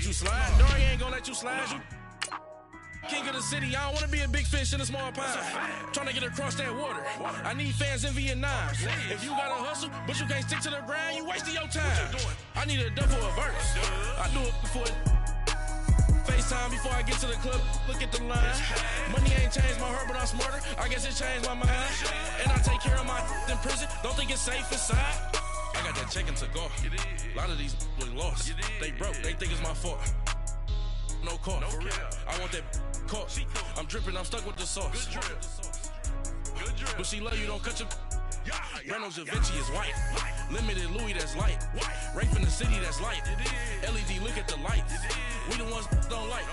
let you slide. Dory ain't gonna let you slide. You king of the city, I don't wanna be a big fish in a small pond. Trying to get across that water. I need fans in Vietnam. If you gotta hustle, but you can't stick to the grind, you wasting your time. I need a double a verse. I do it before FaceTime before I get to the club. Look at the line. Money ain't changed my heart, but I'm smarter. I guess it changed my mind. And I take care of my in prison. Don't think it's safe inside. I got that check to go. A lot of these was lost. They broke. They think it's my fault. No call, for real. I want that caught. I'm dripping, I'm stuck with the sauce. But she love you, don't cut your. Breno Javinci is white. Limited Louis, that's light. Rape in the city, that's light. LED, look at the lights. We the ones don't like.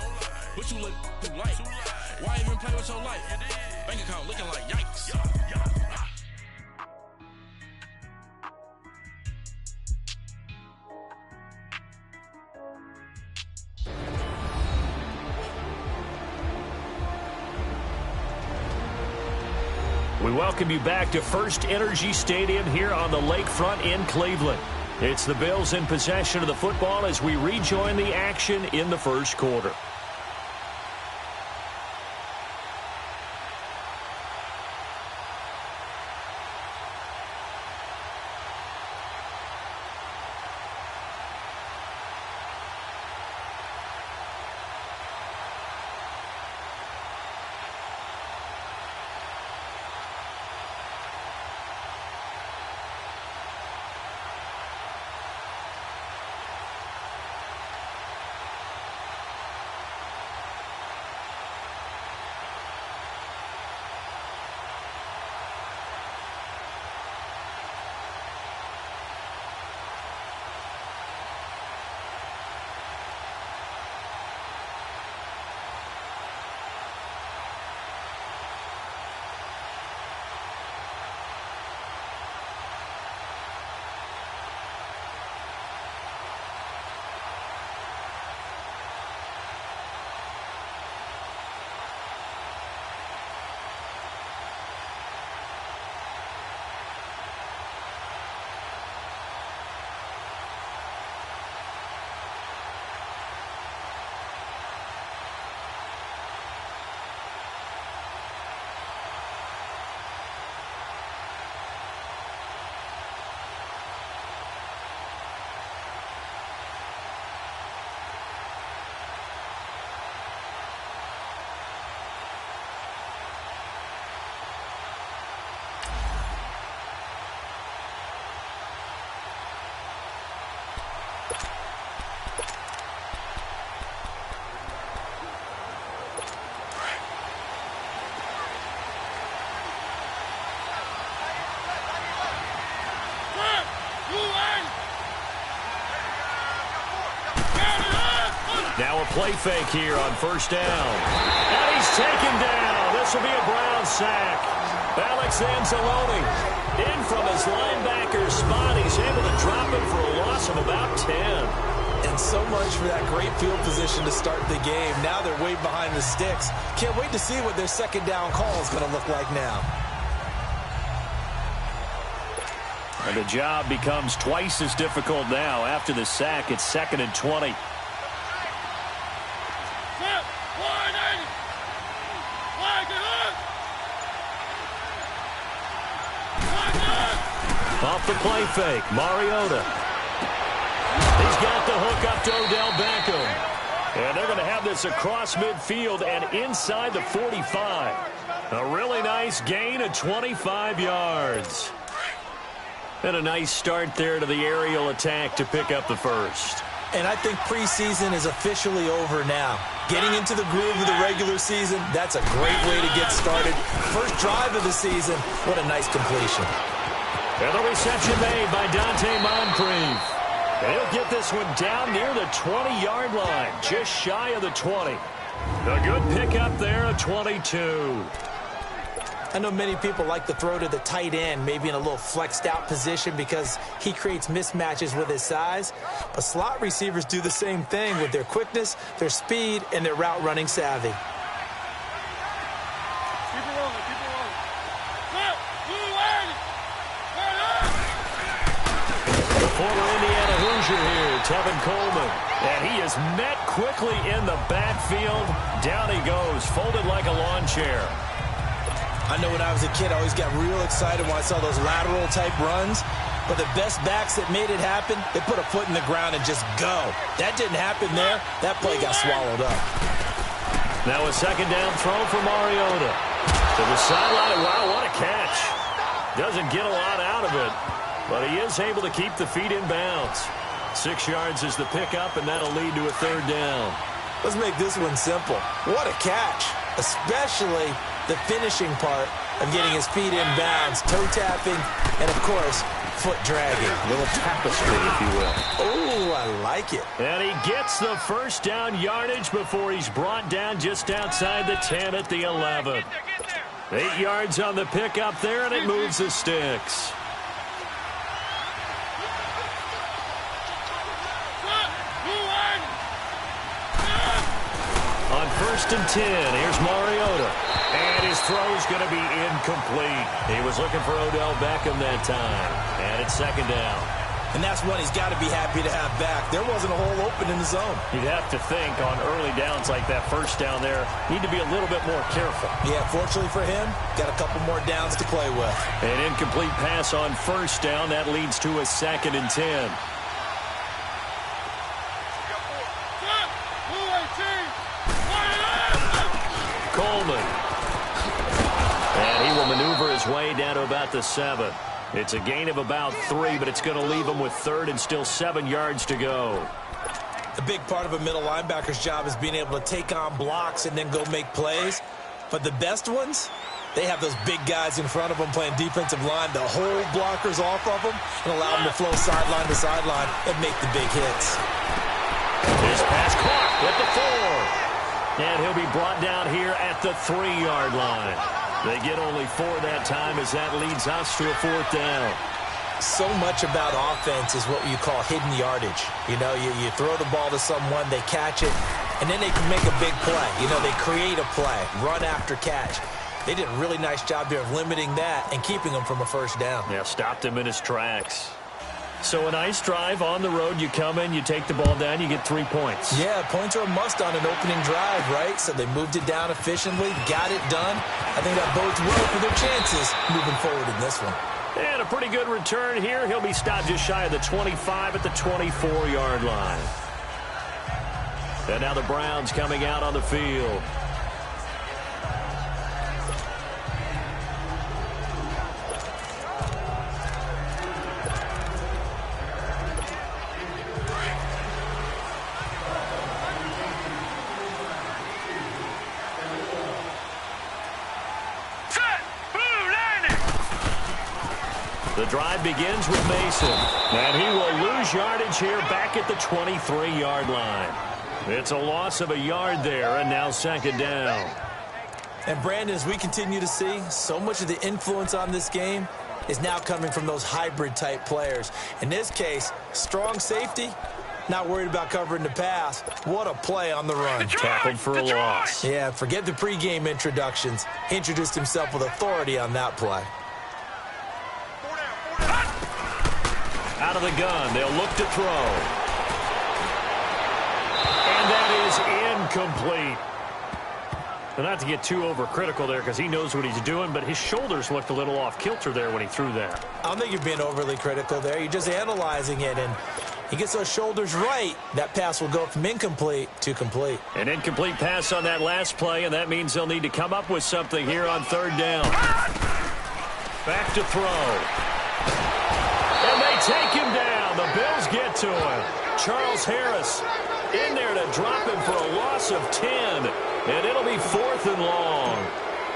But you look too light. Why even play with your life? Bank account looking like yikes. We welcome you back to First Energy Stadium here on the lakefront in Cleveland. It's the Bills in possession of the football as we rejoin the action in the first quarter. Now a play fake here on first down. And he's taken down. This will be a Brown sack. Alex Anzalone in from his linebacker spot. He's able to drop him for a loss of about 10. And so much for that great field position to start the game. Now they're way behind the sticks. Can't wait to see what their second down call is going to look like now. And the job becomes twice as difficult now. After the sack, it's 2nd and 20. Off the play fake, Mariota. He's got the hook up to Odell Beckham. And they're going to have this across midfield and inside the 45. A really nice gain of 25 yards. And a nice start there to the aerial attack to pick up the first. And I think preseason is officially over now. Getting into the groove of the regular season, that's a great way to get started. First drive of the season, what a nice completion. And the reception made by Dante Moncrief. And he'll get this one down near the 20-yard line, just shy of the 20. A good pickup there at 22. I know many people like to throw to the tight end, maybe in a little flexed out position because he creates mismatches with his size. But slot receivers do the same thing with their quickness, their speed, and their route running savvy. The former Indiana Hoosier here, Tevin Coleman. And he is met quickly in the backfield. Down he goes, folded like a lawn chair. I know when I was a kid, I always got real excited when I saw those lateral-type runs. But the best backs that made it happen, they put a foot in the ground and just go. That didn't happen there. That play got swallowed up. Now a second down throw for Mariota. To the sideline. Wow, what a catch. Doesn't get a lot out of it, but he is able to keep the feet in bounds. 6 yards is the pickup, and that'll lead to a third down. Let's make this one simple. What a catch, especially the finishing part of getting his feet in bounds, toe tapping, and, of course, foot dragging. A little tapestry, if you will. Oh, I like it. And he gets the first down yardage before he's brought down just outside the 10 at the 11. 8 yards on the pickup there, and it moves the sticks. On 1st and 10, here's Mariota. And his throw's going to be incomplete. He was looking for Odell Beckham that time. And it's second down. And that's one he's got to be happy to have back. There wasn't a hole open in the zone. You'd have to think on early downs like that first down there, need to be a little bit more careful. Yeah, fortunately for him, got a couple more downs to play with. An incomplete pass on 1st down. That leads to a 2nd and 10. Coleman. And he will maneuver his way down to about the 7. It's a gain of about 3, but it's going to leave him with 3rd and still 7 yards to go. A big part of a middle linebacker's job is being able to take on blocks and then go make plays. But the best ones, they have those big guys in front of them playing defensive line to hold blockers off of them and allow them to flow sideline to sideline and make the big hits. This pass caught at the 4. And he'll be brought down here at the 3-yard line. They get only 4 that time as that leads us to a 4th down. So much about offense is what you call hidden yardage. You know, you throw the ball to someone, they catch it, and then they can make a big play. You know, they create a play, run after catch. They did a really nice job there of limiting that and keeping him from a 1st down. Yeah, stopped him in his tracks. So a nice drive on the road. You come in, you take the ball down, you get 3 points. Yeah, points are a must on an opening drive, right? So they moved it down efficiently, got it done. I think that bodes well for their chances moving forward in this one. And a pretty good return here. He'll be stopped just shy of the 25 at the 24-yard line. And now the Browns coming out on the field. The drive begins with Mason, and he will lose yardage here back at the 23-yard line. It's a loss of a yard there, and now 2nd down. And, Brandon, as we continue to see, so much of the influence on this game is now coming from those hybrid-type players. In this case, strong safety, not worried about covering the pass. What a play on the run. Tackled for a loss. Yeah, forget the pregame introductions. Introduced himself with authority on that play. Out of the gun, they'll look to throw. And that is incomplete. Well, not to get too overcritical there because he knows what he's doing, but his shoulders looked a little off-kilter there when he threw that. I don't think you're being overly critical there. You're just analyzing it, and he gets those shoulders right. That pass will go from incomplete to complete. An incomplete pass on that last play, and that means they'll need to come up with something here on 3rd down. Back to throw. And they take him down. The Bills get to him. Charles Harris in there to drop him for a loss of 10. And it'll be 4th and long.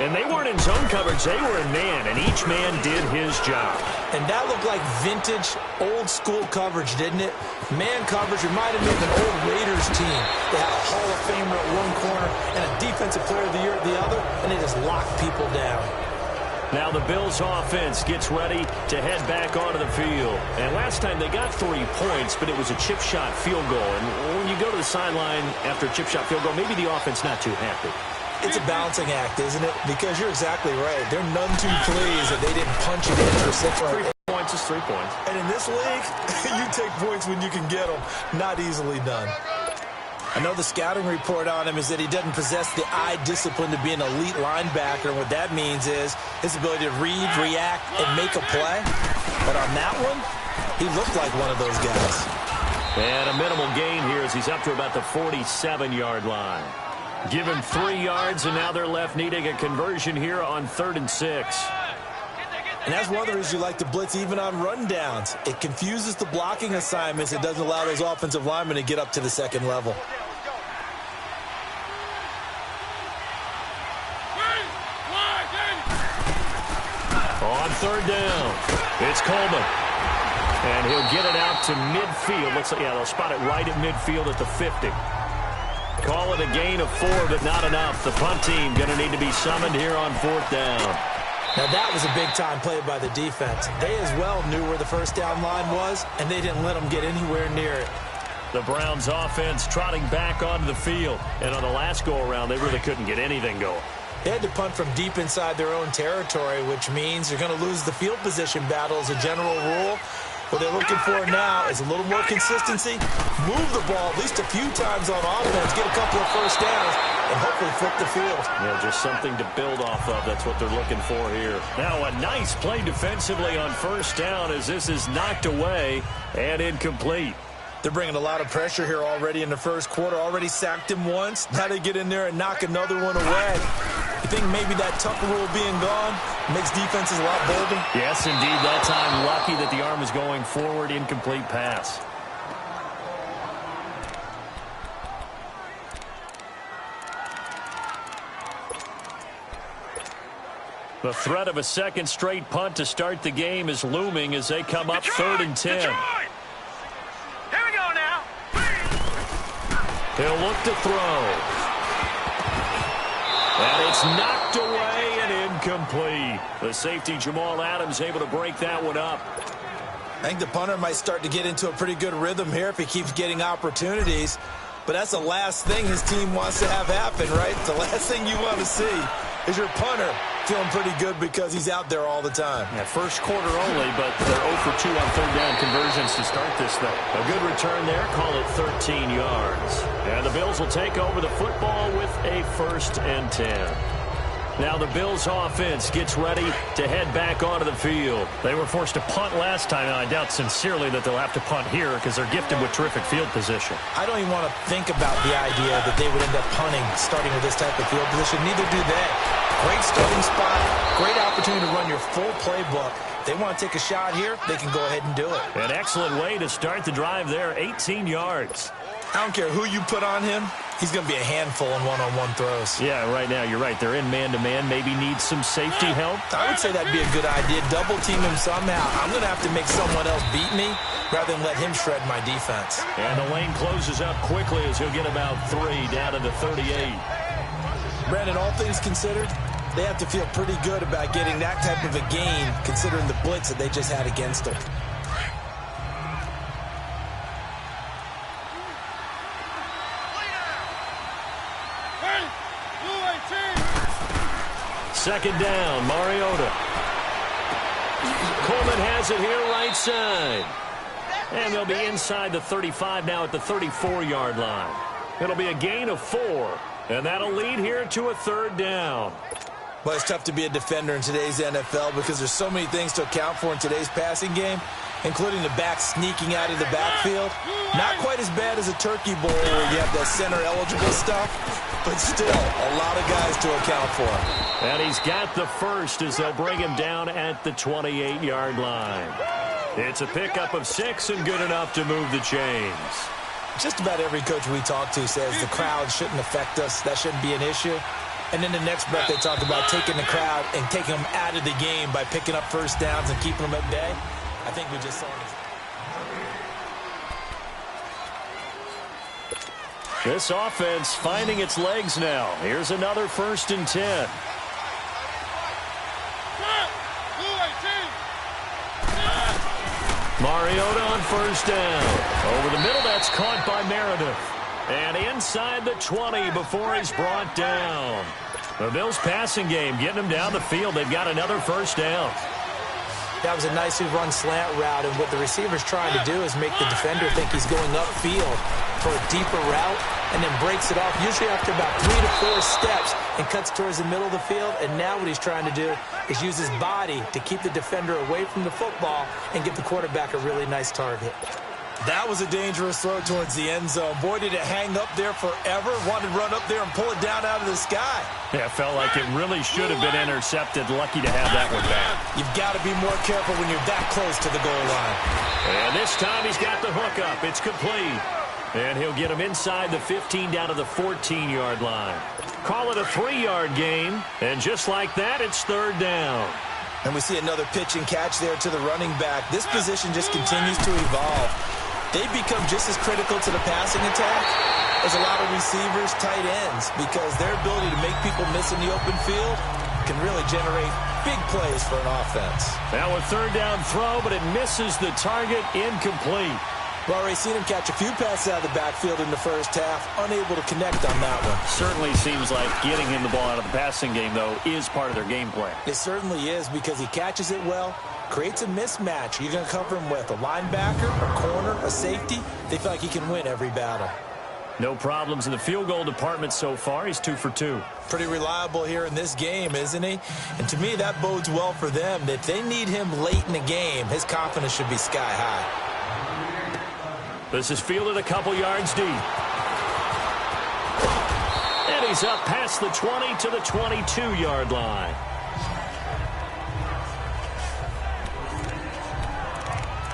And they weren't in zone coverage. They were in man, and each man did his job. And that looked like vintage, old-school coverage, didn't it? Man coverage reminded me of an old Raiders team. They had a Hall of Famer at one corner and a Defensive Player of the Year at the other, and they just locked people down. Now the Bills offense gets ready to head back onto the field. And last time they got 3 points, but it was a chip shot field goal. And when you go to the sideline after a chip shot field goal, maybe the offense not too happy. It's a balancing act, isn't it? Because you're exactly right. They're none too pleased that they didn't punch it in for 6 3 points is 3 points. And in this league, you take points when you can get them. Not easily done. I know the scouting report on him is that he doesn't possess the eye discipline to be an elite linebacker, and what that means is his ability to read, react, and make a play. But on that one, he looked like one of those guys. And a minimal gain here as he's up to about the 47-yard line. Give him 3 yards, and now they're left needing a conversion here on 3rd and 6. And that's one of the reasons you like to blitz even on rundowns. It confuses the blocking assignments. It doesn't allow those offensive linemen to get up to the second level. On 3rd down, it's Coleman. And he'll get it out to midfield. Looks like, yeah, they'll spot it right at midfield at the 50. Call it a gain of 4, but not enough. The punt team going to need to be summoned here on 4th down. Now that was a big-time play by the defense. They as well knew where the first down line was, and they didn't let them get anywhere near it. The Browns offense trotting back onto the field. And on the last go-around, they really couldn't get anything going. They had to punt from deep inside their own territory, which means they're going to lose the field position battle as a general rule. What they're looking for now is a little more consistency, move the ball at least a few times on offense, get a couple of first downs, and hopefully flip the field. Yeah, just something to build off of. That's what they're looking for here. Now a nice play defensively on 1st down as this is knocked away and incomplete. They're bringing a lot of pressure here already in the first quarter. Already sacked him once. Now they get in there and knock another one away. You think maybe that Tucker rule being gone makes defenses a lot bolder? Yes, indeed. That time, lucky that the arm was going forward. Incomplete pass. The threat of a second straight punt to start the game is looming as they come up 3rd and 10. Here we go now. He'll look to throw. And it's knocked away and incomplete. The safety, Jamal Adams, able to break that one up. I think the punter might start to get into a pretty good rhythm here if he keeps getting opportunities. But that's the last thing his team wants to have happen, right? The last thing you want to see is your punter feeling pretty good because he's out there all the time. Yeah, first quarter only, but they're 0 for 2 on 3rd down conversions to start this thing. A good return there, call it 13 yards. And the Bills will take over the football with a 1st and 10. Now the Bills offense gets ready to head back onto the field. They were forced to punt last time, and I doubt sincerely that they'll have to punt here because they're gifted with terrific field position. I don't even want to think about the idea that they would end up punting starting with this type of field position. Neither do they. Great starting spot, great opportunity to run your full playbook. They want to take a shot here, they can go ahead and do it. An excellent way to start the drive there, 18 yards. I don't care who you put on him, he's going to be a handful in one-on-one throws. Yeah, right now, you're right. They're in man-to-man, maybe need some safety help. I would say that'd be a good idea. Double team him somehow. I'm going to have to make someone else beat me rather than let him shred my defense. And the lane closes up quickly as he'll get about 3 down to the 38. Brandon, all things considered, they have to feel pretty good about getting that type of a gain considering the blitz that they just had against them. Second down, Mariota. Coleman has it here right side. And they'll be inside the 35 now at the 34-yard line. It'll be a gain of 4. And that'll lead here to a 3rd down. Well, it's tough to be a defender in today's NFL because there's so many things to account for in today's passing game, including the back sneaking out of the backfield. Not quite as bad as a turkey bowl where you have that center-eligible stuff, but still a lot of guys to account for. And he's got the first as they'll bring him down at the 28-yard line. It's a pickup of 6 and good enough to move the chains. Just about every coach we talk to says the crowd shouldn't affect us. That shouldn't be an issue. And then the next breath they talk about taking the crowd and taking them out of the game by picking up first downs and keeping them at bay. I think we just saw this. This offense finding its legs now. Here's another 1st and 10. Mariota on 1st down. Over the middle, that's caught by Meredith. And inside the 20 before he's brought down. The Bills passing game getting him down the field. They've got another 1st down. That was a nicely run slant route, and what the receiver's trying to do is make the defender think he's going upfield. for a deeper route and then breaks it off, usually after about 3 to 4 steps, and cuts towards the middle of the field. And now what he's trying to do is use his body to keep the defender away from the football and give the quarterback a really nice target. That was a dangerous throw towards the end zone. Boy, did it hang up there forever. Wanted to run up there and pull it down out of the sky. Yeah, it felt like it really should have been intercepted. Lucky to have that one back. You've got to be more careful when you're that close to the goal line. And this time he's got the hook up. It's complete. And he'll get him inside the 15 down to the 14-yard line. Call it a 3-yard gain. And just like that, it's third down. And we see another pitch and catch there to the running back. This position just continues to evolve. They become just as critical to the passing attack as a lot of receivers, tight ends, because their ability to make people miss in the open field can really generate big plays for an offense. Now a third down throw, but it misses the target, incomplete. We've already seen him catch a few passes out of the backfield in the first half, unable to connect on that one. Certainly seems like getting him the ball out of the passing game, though, is part of their game plan. It certainly is, because he catches it well, creates a mismatch. You're going to cover him with a linebacker, a corner, a safety. They feel like he can win every battle. No problems in the field goal department so far. He's 2 for 2. Pretty reliable here in this game, isn't he? And to me, that bodes well for them. If they need him late in the game, his confidence should be sky high. This is fielded a couple yards deep. And he's up past the 20 to the 22-yard line.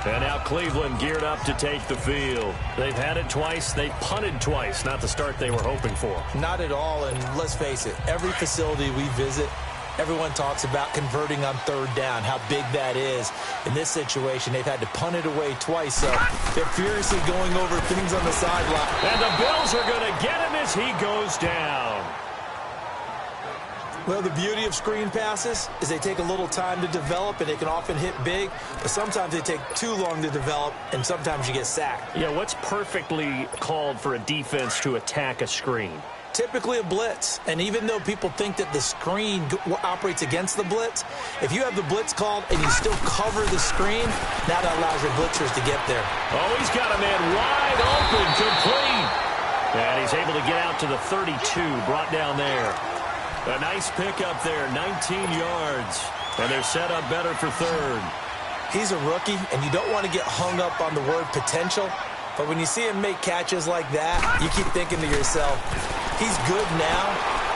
And now Cleveland geared up to take the field. They've had it twice. They've punted twice. Not the start they were hoping for. Not at all, and let's face it, every facility we visit, everyone talks about converting on third down, how big that is. In this situation, they've had to punt it away twice, so they're furiously going over things on the sideline. And the Bills are going to get him as he goes down. Well, the beauty of screen passes is they take a little time to develop, and they can often hit big, but sometimes they take too long to develop, and sometimes you get sacked. Yeah, what's perfectly called for a defense to attack a screen? Typically a blitz, and even though people think that the screen operates against the blitz, if you have the blitz called and you still cover the screen, that allows your blitzers to get there. Oh, he's got a man wide open, complete. And he's able to get out to the 32, brought down there. A nice pickup there, 19 yards. And they're set up better for third. He's a rookie, and you don't want to get hung up on the word potential, but when you see him make catches like that, you keep thinking to yourself, he's good now.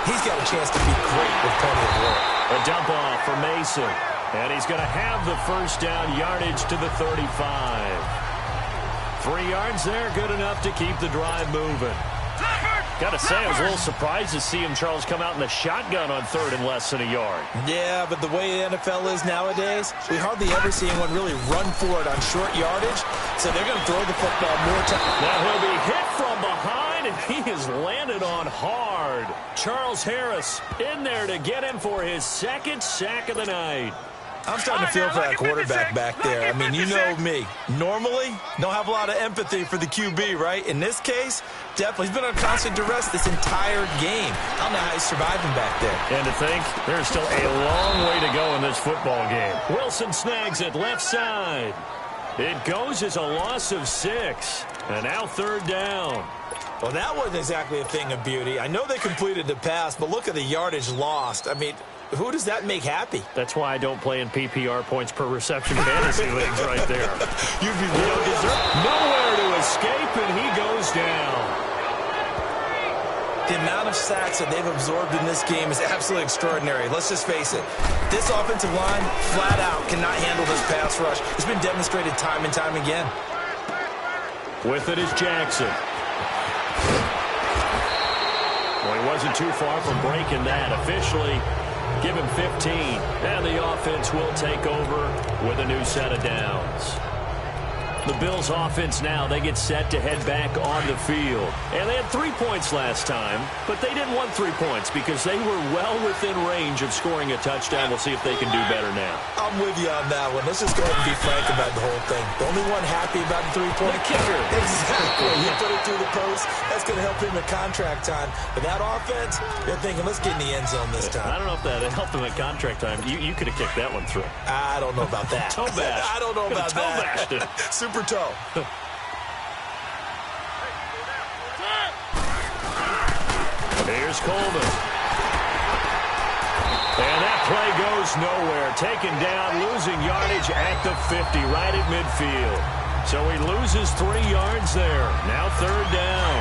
He's got a chance to be great with plenty of work. A dump off for Mason. And he's going to have the first down, yardage to the 35. 3 yards there, good enough to keep the drive moving. Got to say, I was a little surprised to see him, Charles, come out in the shotgun on third and less than a yard. Yeah, but the way the NFL is nowadays, we hardly ever see anyone really run for it on short yardage, so they're going to throw the football more time. Now he'll be hit from behind, and he has landed on hard. Charles Harris in there to get him for his second sack of the night. I'm starting to feel for that quarterback back there. I mean, you know me. Normally, don't have a lot of empathy for the QB, right? In this case, definitely. He's been on constant duress this entire game. I don't know how he's surviving back there. And to think, there's still a long way to go in this football game. Wilson snags it left side. It goes as a loss of 6. And now third down. Well, that wasn't exactly a thing of beauty. I know they completed the pass, but look at the yardage lost. I mean, who does that make happy? That's why I don't play in PPR points per reception fantasy leagues right there. You'd be nowhere to escape, and he goes down. The amount of sacks that they've absorbed in this game is absolutely extraordinary. Let's just face it. This offensive line, flat out, cannot handle this pass rush. It's been demonstrated time and time again. With it is Jackson. Well, he wasn't too far from breaking that. Officially, give him 15. And the offense will take over with a new set of downs. The Bills offense now, they get set to head back on the field. And they had 3 points last time, but they didn't want 3 points because they were well within range of scoring a touchdown. We'll see if they can do better now. I'm with you on that one. Let's just go ahead and be frank about the whole thing. The only one happy about the 3-point kicker. Exactly. He put it through the post. That's going to help him in contract time. But that offense, they're thinking, let's get in the end zone this time. I don't know if that helped him at contract time. You could have kicked that one through. I don't know about that. Toe bash. I don't know about that. Toe bashed it. Super toe. Here's Coleman. And that play goes nowhere. Taken down, losing yardage at the 50, right at midfield. So he loses 3 yards there. Now 3rd down.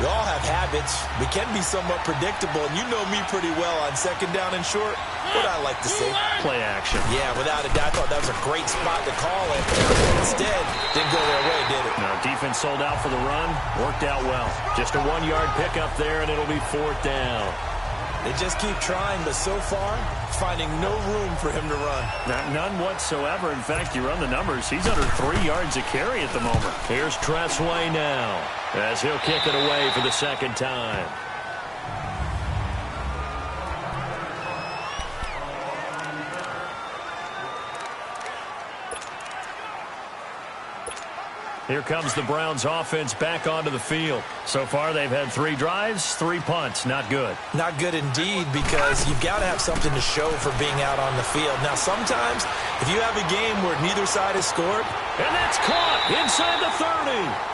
We all have habits. We can be somewhat predictable, and you know me pretty well on 2nd down and short. What I like to say? Play action. Yeah, without a doubt. I thought that was a great spot to call it. Instead, didn't go their way, did it? Now, defense sold out for the run. Worked out well. Just a 1-yard pickup there, and it'll be 4th down. They just keep trying, but so far, finding no room for him to run. None whatsoever. In fact, you run the numbers. He's under 3 yards a carry at the moment. Here's Tressway now, as he'll kick it away for the 2nd time. Here comes the Browns offense back onto the field. So far, they've had 3 drives, 3 punts. Not good. Not good indeed, because you've got to have something to show for being out on the field. Now, sometimes, if you have a game where neither side has scored. And that's caught inside the 30.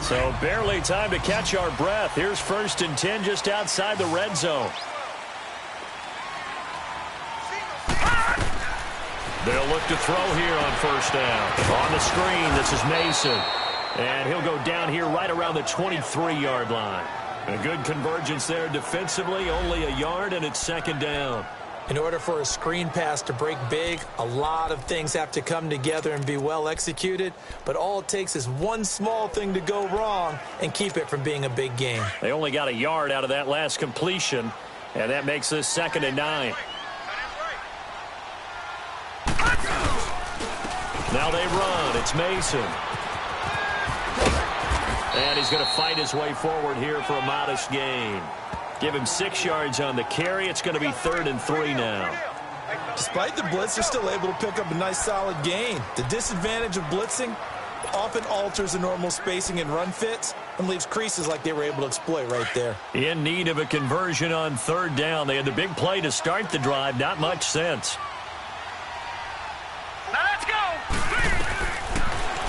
So barely time to catch our breath. Here's 1st and 10 just outside the red zone. They'll look to throw here on 1st down. On the screen, this is Mason. And he'll go down here right around the 23-yard line. A good convergence there defensively, only a yard, and it's 2nd down. In order for a screen pass to break big, a lot of things have to come together and be well executed, but all it takes is one small thing to go wrong and keep it from being a big game. They only got a yard out of that last completion, and that makes this 2nd and 9. Now they run. It's Mason. And he's going to fight his way forward here for a modest gain. Give him 6 yards on the carry. It's going to be 3rd and 3 now. Despite the blitz, they're still able to pick up a nice solid gain. The disadvantage of blitzing often alters the normal spacing and run fits and leaves creases like they were able to exploit right there. In need of a conversion on 3rd down. They had the big play to start the drive. Not much sense. Now let's go.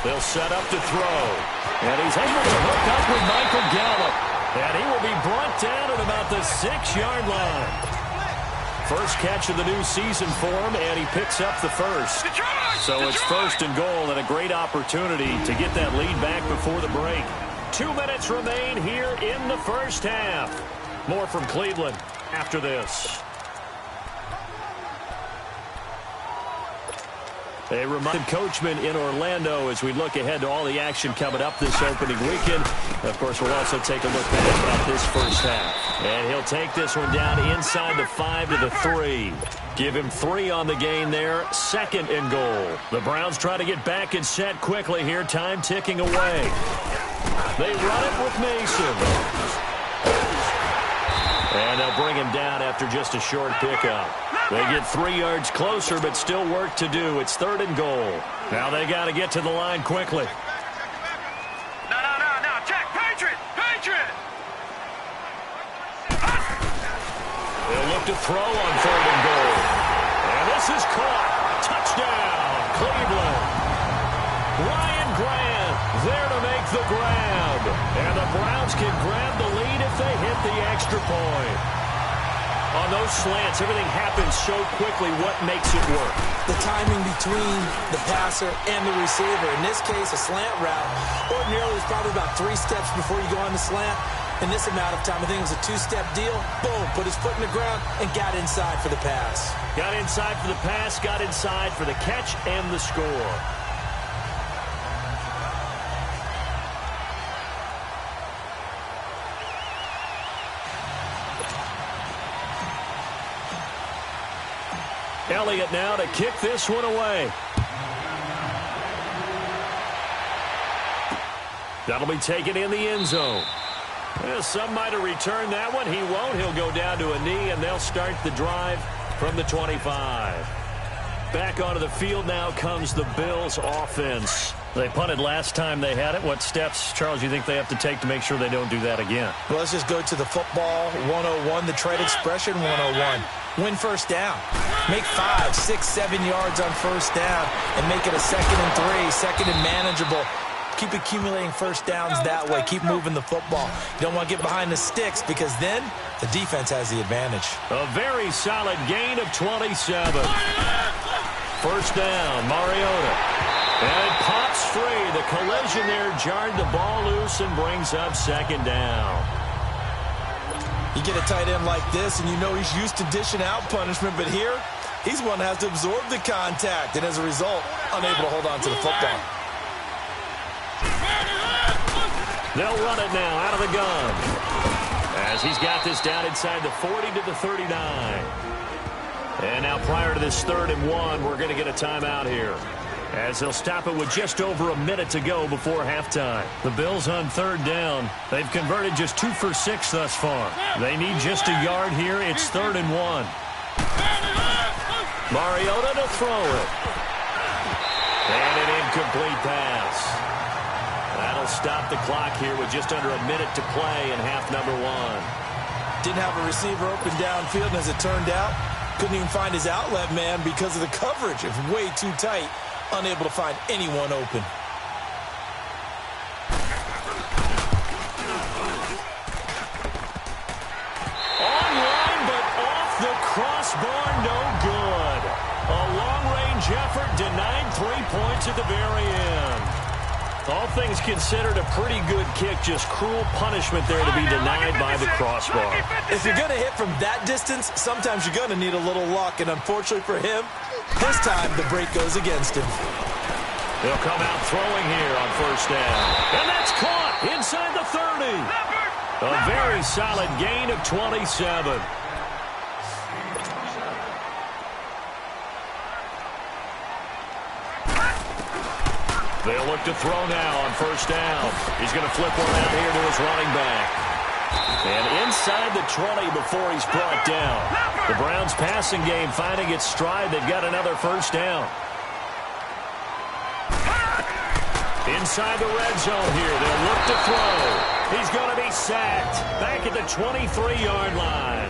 They'll set up to throw. And he's able to hook up with Michael Gallup. And he will be brought down at about the 6-yard line. First catch of the new season for him, and he picks up the 1st. So it's 1st and goal, and a great opportunity to get that lead back before the break. 2 minutes remain here in the 1st half. More from Cleveland after this. A reminder, coachman in Orlando as we look ahead to all the action coming up this opening weekend. Of course, we'll also take a look back at this 1st half. And he'll take this one down inside the 5 to the 3. Give him 3 on the gain there. 2nd and goal. The Browns try to get back and set quickly here. Time ticking away. They run it with Mason. And they'll bring him down after just a short pickup. They get 3 yards closer, but still work to do. It's 3rd and goal. Now they got to get to the line quickly. No, check. Patriot. They'll look to throw on 3rd and goal. And this is caught. Touchdown, Cleveland. Ryan Grant there to make the grab. And the Browns can grab the lead if they hit the extra point. On those slants, everything happens so quickly. What makes it work? The timing between the passer and the receiver. In this case, a slant route. Ordinarily, it's probably about 3 steps before you go on the slant. In this amount of time, I think it was a 2-step deal. Boom, put his foot in the ground and got inside for the pass. Got inside for the pass, got inside for the catch and the score. Elliott now to kick this one away. That'll be taken in the end zone. Well, some might have returned that one. He won't. He'll go down to a knee, and they'll start the drive from the 25. Back onto the field now comes the Bills offense. They punted last time they had it. What steps, Charles, you think they have to take to make sure they don't do that again? Well, let's just go to the football 101, the trade expression 101. win first down. Make 5, 6, 7 yards on first down and make it a 2nd and 3, 2nd and manageable. Keep accumulating first downs that way. Keep moving the football. You don't want to get behind the sticks because then the defense has the advantage. A very solid gain of 27. First down, Mariota. And it pops free. The collision there jarred the ball loose and brings up 2nd down. You get a tight end like this, and you know he's used to dishing out punishment, but here, he's one that has to absorb the contact, and as a result, unable to hold on to the football. They'll run it now out of the gun as he's got this down inside the 40 to the 39. And now prior to this 3rd and 1, we're going to get a timeout here as they'll stop it with just over a minute to go before halftime. The Bills on 3rd down. They've converted just 2 for 6 thus far. They need just a yard here. It's 3rd and 1. Mariota to throw it. And an incomplete pass. That'll stop the clock here with just under a minute to play in half number 1. Didn't have a receiver open downfield, and as it turned out, couldn't even find his outlet man because of the coverage. It was way too tight. Unable to find anyone open. Online, but off the crossbar, no good. A long-range effort denied 3 points at the very end. All things considered, a pretty good kick. Just cruel punishment there to be denied by the crossbar. If you're going to hit from that distance, sometimes you're going to need a little luck. And unfortunately for him, this time the break goes against him. They'll come out throwing here on first down. And that's caught inside the 30. A very solid gain of 27. They'll look to throw now on first down. He's going to flip one out here to his running back. And inside the 20 before he's brought down. The Browns passing game finding its stride. They've got another first down. Inside the red zone here. They'll look to throw. He's going to be sacked back at the 23-yard line.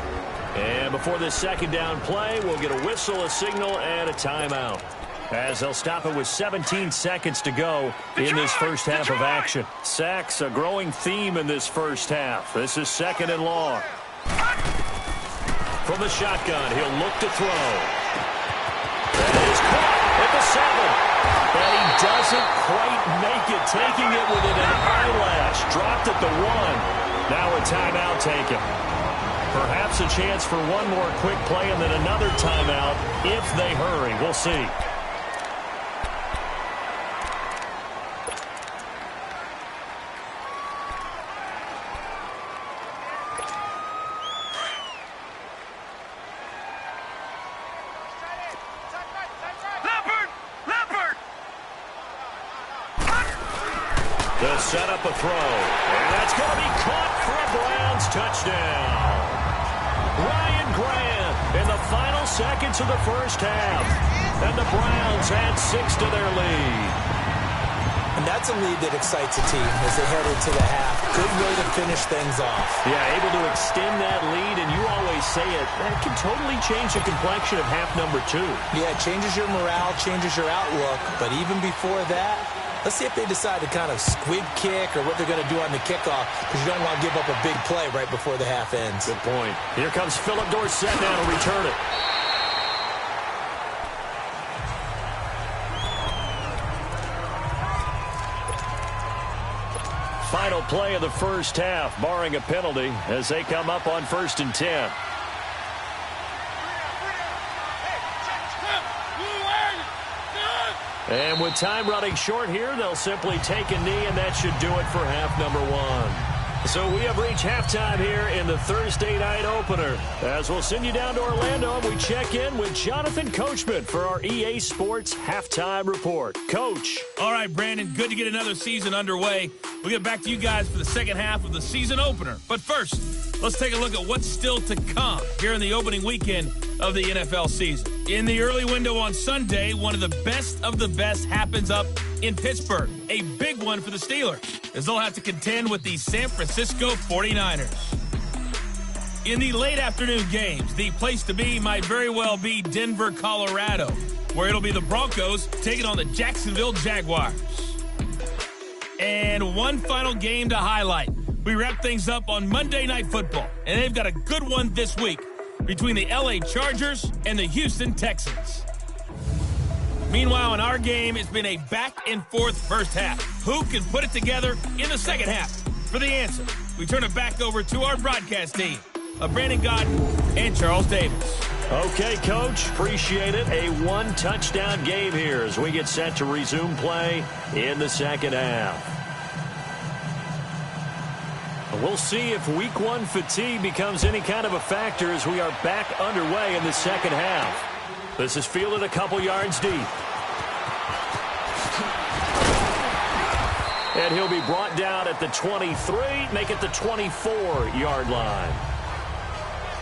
And before this 2nd down play, we'll get a whistle, a signal, and a timeout, as they'll stop it with 17 seconds to go in this first half of action. Sacks, a growing theme in this first half. This is 2nd and long. From the shotgun, he'll look to throw. That is caught at the 7. And he doesn't quite make it, taking it within an eyelash. Dropped at the 1. Now a timeout taken. Perhaps a chance for one more quick play and then another timeout if they hurry. We'll see. They'll set up a throw. And that's going to be caught for a Browns touchdown. Ryan Grant in the final seconds of the first half. And the Browns add 6 to their lead. And that's a lead that excites a team as they head into the half. Good way to finish things off. Yeah, able to extend that lead, and you always say it, that can totally change the complexion of half number 2. Yeah, it changes your morale, changes your outlook. But even before that, let's see if they decide to kind of squib kick or what they're going to do on the kickoff, because you don't want to give up a big play right before the half ends. Good point. Here comes Phillip Dorsett now to return it. Final play of the first half, barring a penalty, as they come up on 1st and 10. And with time running short here, they'll simply take a knee, and that should do it for half number 1. So we have reached halftime here in the Thursday night opener. As we'll send you down to Orlando, and we check in with Jonathan Coachman for our EA Sports Halftime Report. Coach. All right, Brandon, good to get another season underway. We'll get back to you guys for the second half of the season opener. But first, let's take a look at what's still to come here in the opening weekend of the NFL season. In the early window on Sunday, one of the best happens up in Pittsburgh. A big one for the Steelers, as they'll have to contend with the San Francisco 49ers. In the late afternoon games, the place to be might very well be Denver, Colorado, where it'll be the Broncos taking on the Jacksonville Jaguars. And one final game to highlight. We wrap things up on Monday Night Football, and they've got a good one this week between the LA Chargers and the Houston Texans. Meanwhile, in our game, it's been a back-and-forth first half. Who can put it together in the second half? For the answer, we turn it back over to our broadcast team of Brandon Godden and Charles Davis. Okay, Coach, appreciate it. A one-touchdown game here as we get set to resume play in the second half. We'll see if week one fatigue becomes any kind of a factor as we are back underway in the second half. This is fielded a couple yards deep. And he'll be brought down at the 23, make it the 24-yard line.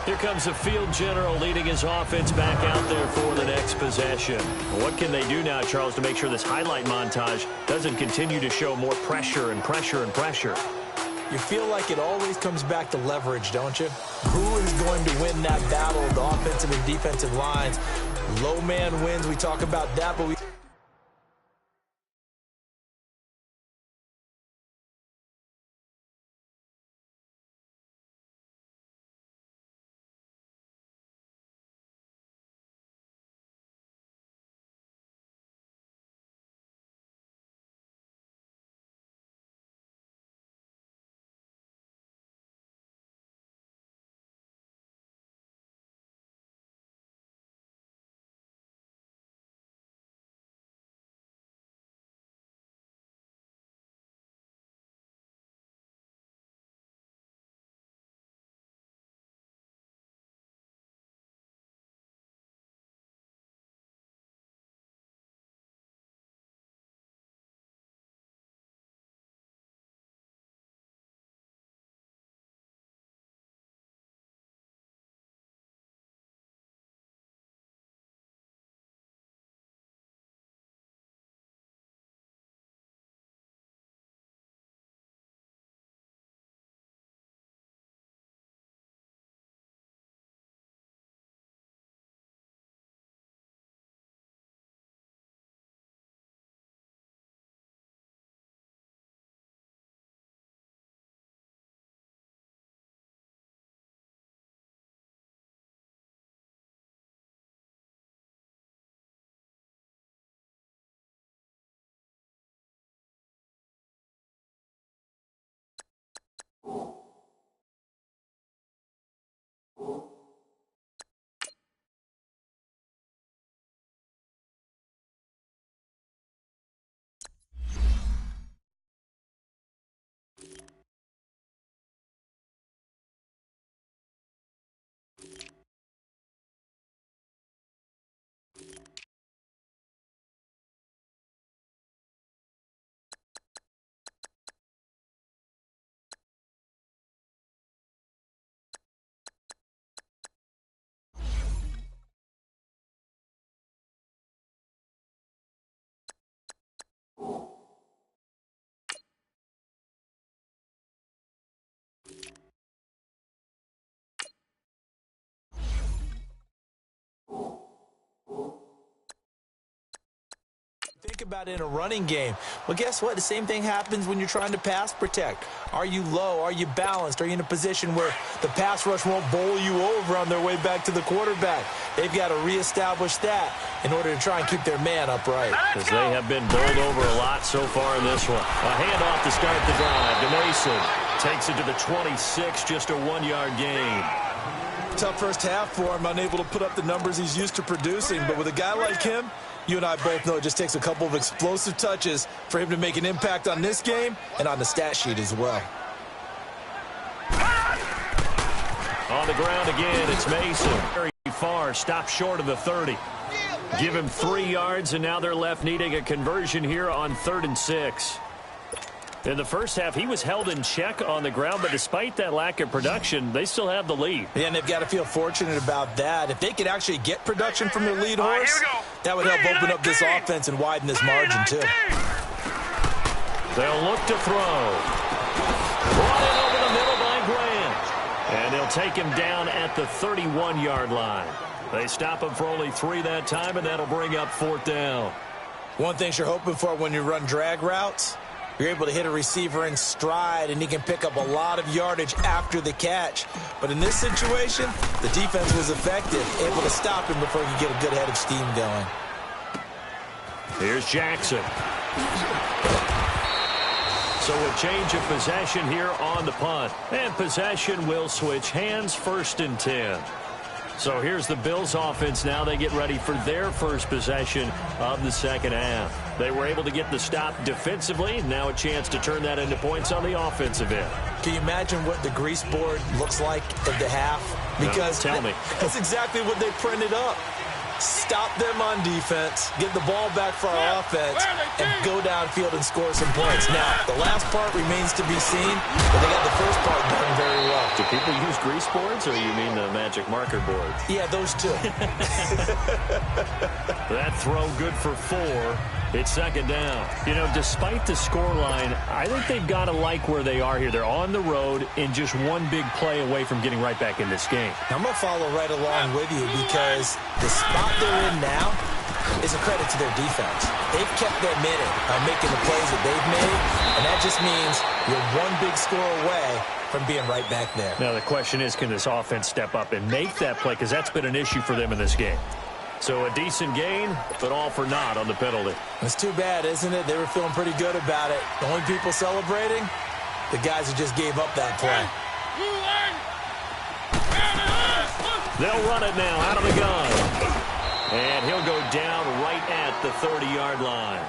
Here comes the field general leading his offense back out there for the next possession. What can they do now, Charles, to make sure this highlight montage doesn't continue to show more pressure and pressure and pressure? You feel like it always comes back to leverage, don't you? Who is going to win that battle of the offensive and defensive lines? Low man wins. We talk about that, but we... Think about it in a running game. Well, guess what? The same thing happens when you're trying to pass protect. Are you low? Are you balanced? Are you in a position where the pass rush won't bowl you over on their way back to the quarterback? They've got to reestablish that in order to try and keep their man upright. Because they have been bowled over a lot so far in this one. A handoff to start the drive. DeMason takes it to the 26, just a 1-yard gain. Tough first half for him, unable to put up the numbers he's used to producing. But with a guy like him, you and I both know it just takes a couple of explosive touches for him to make an impact on this game and on the stat sheet as well. On the ground again, it's Mason. Very far, stopped short of the 30. Give him 3 yards, and now they're left needing a conversion here on 3rd and 6. In the first half, he was held in check on the ground, but despite that lack of production, they still have the lead. Yeah, and they've got to feel fortunate about that. If they could actually get production from their lead horse, that would help open up this offense and widen this margin, too. They'll look to throw. Brought in over the middle by Grant. And they'll take him down at the 31-yard line. They stop him for only 3 that time, and that'll bring up 4th down. One thing you're hoping for when you run drag routes, you're able to hit a receiver in stride, and he can pick up a lot of yardage after the catch. But in this situation, the defense was effective, able to stop him before he could get a good head of steam going. Here's Jackson. So a change of possession here on the punt. And possession will switch hands, 1st and 10. So here's the Bills offense now. They get ready for their first possession of the second half. They were able to get the stop defensively. Now a chance to turn that into points on the offensive end. Can you imagine what the grease board looks like at the half? Because no, tell me. That's exactly what they printed up. Stop them on defense, get the ball back for our offense, and go downfield and score some points. Now, the last part remains to be seen, but they got the first part done very well. Do people use grease boards, or you mean the magic marker board? Yeah, those two. That throw good for 4. It's 2nd down. You know, despite the scoreline, I think they've got to like where they are here. They're on the road and just one big play away from getting right back in this game. I'm going to follow right along with you because the spot they're in now is a credit to their defense. They've kept their minute on making the plays that they've made, and that just means you're one big score away from being right back there. Now, the question is, can this offense step up and make that play? Because that's been an issue for them in this game. So a decent gain, but all for naught on the penalty. It's too bad, isn't it? They were feeling pretty good about it. The only people celebrating, the guys who just gave up that play. They'll run it now out of the gun. And he'll go down right at the 30-yard line.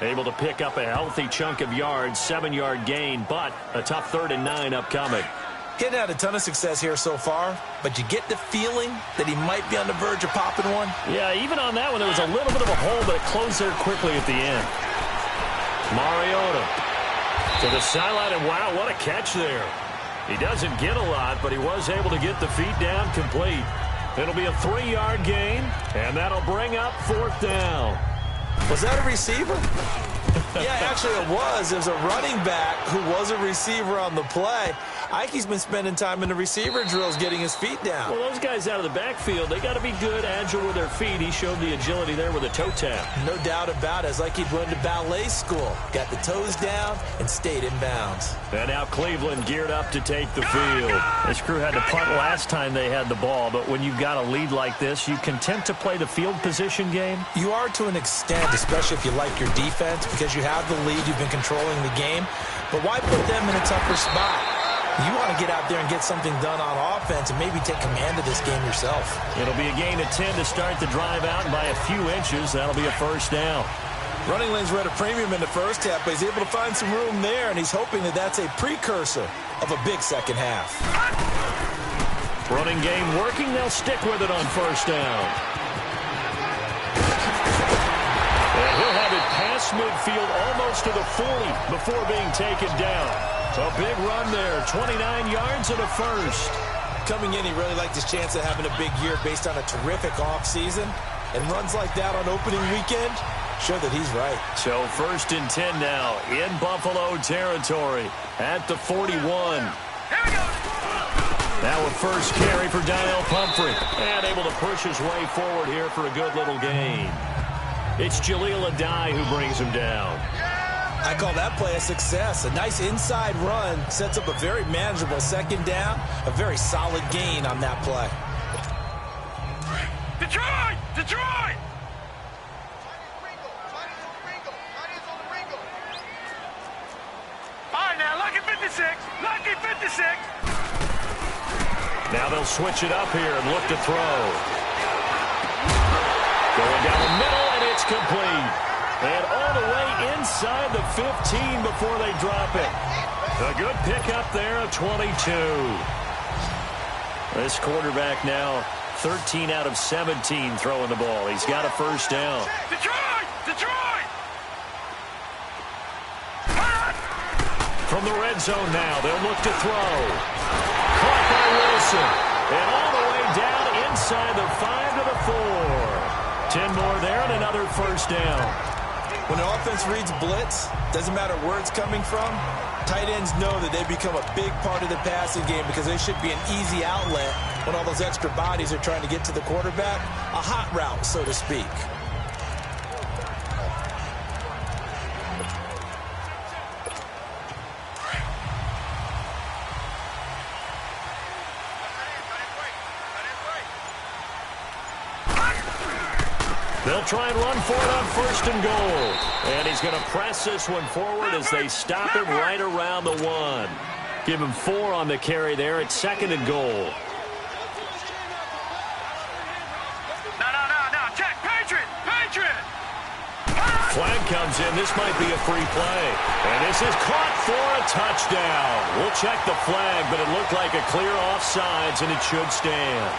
Able to pick up a healthy chunk of yards, 7-yard gain, but a tough 3rd and 9 upcoming. Getting had a ton of success here so far, but you get the feeling that he might be on the verge of popping one. Yeah, even on that one, there was a little bit of a hole, but it closed there quickly at the end. Mariota to the sideline, and wow, what a catch there. He doesn't get a lot, but he was able to get the feet down complete. It'll be a 3-yard gain, and that'll bring up 4th down. Was that a receiver? Yeah, actually it was. There's a running back who was a receiver on the play. Ike's been spending time in the receiver drills getting his feet down. Well, those guys out of the backfield, they got to be good, agile with their feet. He showed the agility there with a toe tap. No doubt about it. It's like he'd went to ballet school. Got the toes down and stayed in bounds. And now Cleveland geared up to take the field. This crew had to punt last time they had the ball, but when you've got a lead like this, you content to play the field position game? You are to an extent, especially if you like your defense, because you have the lead, you've been controlling the game. But why put them in a tougher spot? You want to get out there and get something done on offense and maybe take command of this game yourself. It'll be a gain of 10 to start the drive out, and by a few inches, that'll be a 1st down. Running lanes were at a premium in the first half, but he's able to find some room there, and he's hoping that that's a precursor of a big second half. Running game working. They'll stick with it on 1st down. And he'll have it past midfield almost to the 40 before being taken down. A big run there, 29 yards and a 1st. Coming in, he really liked his chance of having a big year based on a terrific offseason. And runs like that on opening weekend show that he's right. So 1st and 10 now in Buffalo territory at the 41. Now a first carry for Donnell Pumphrey. And able to push his way forward here for a good little gain. It's Jaleel Adai who brings him down. I call that play a success. A nice inside run sets up a very manageable 2nd down. A very solid gain on that play. Detroit! Detroit! All right, now, lucky 56. Lucky 56. Now they'll switch it up here and look to throw. Going down the middle, and it's complete. And all the way inside the 15 before they drop it. A good pickup there of 22. This quarterback now 13 out of 17 throwing the ball. He's got a 1st down. Detroit! Detroit! From the red zone now, they'll look to throw. Caught by Wilson. And all the way down inside the 5 to the 4. 10 more there and another 1st down. When an offense reads blitz, doesn't matter where it's coming from, tight ends know that they become a big part of the passing game because they should be an easy outlet when all those extra bodies are trying to get to the quarterback. A hot route, so to speak. They'll try and run for it on 1st and goal. And he's going to press this one forward as they stop him right around the 1. Give him 4 on the carry there at 2nd and goal. No. Check. Patriot. Flag comes in. This might be a free play. And this is caught for a touchdown. We'll check the flag, but it looked like a clear offsides, and it should stand.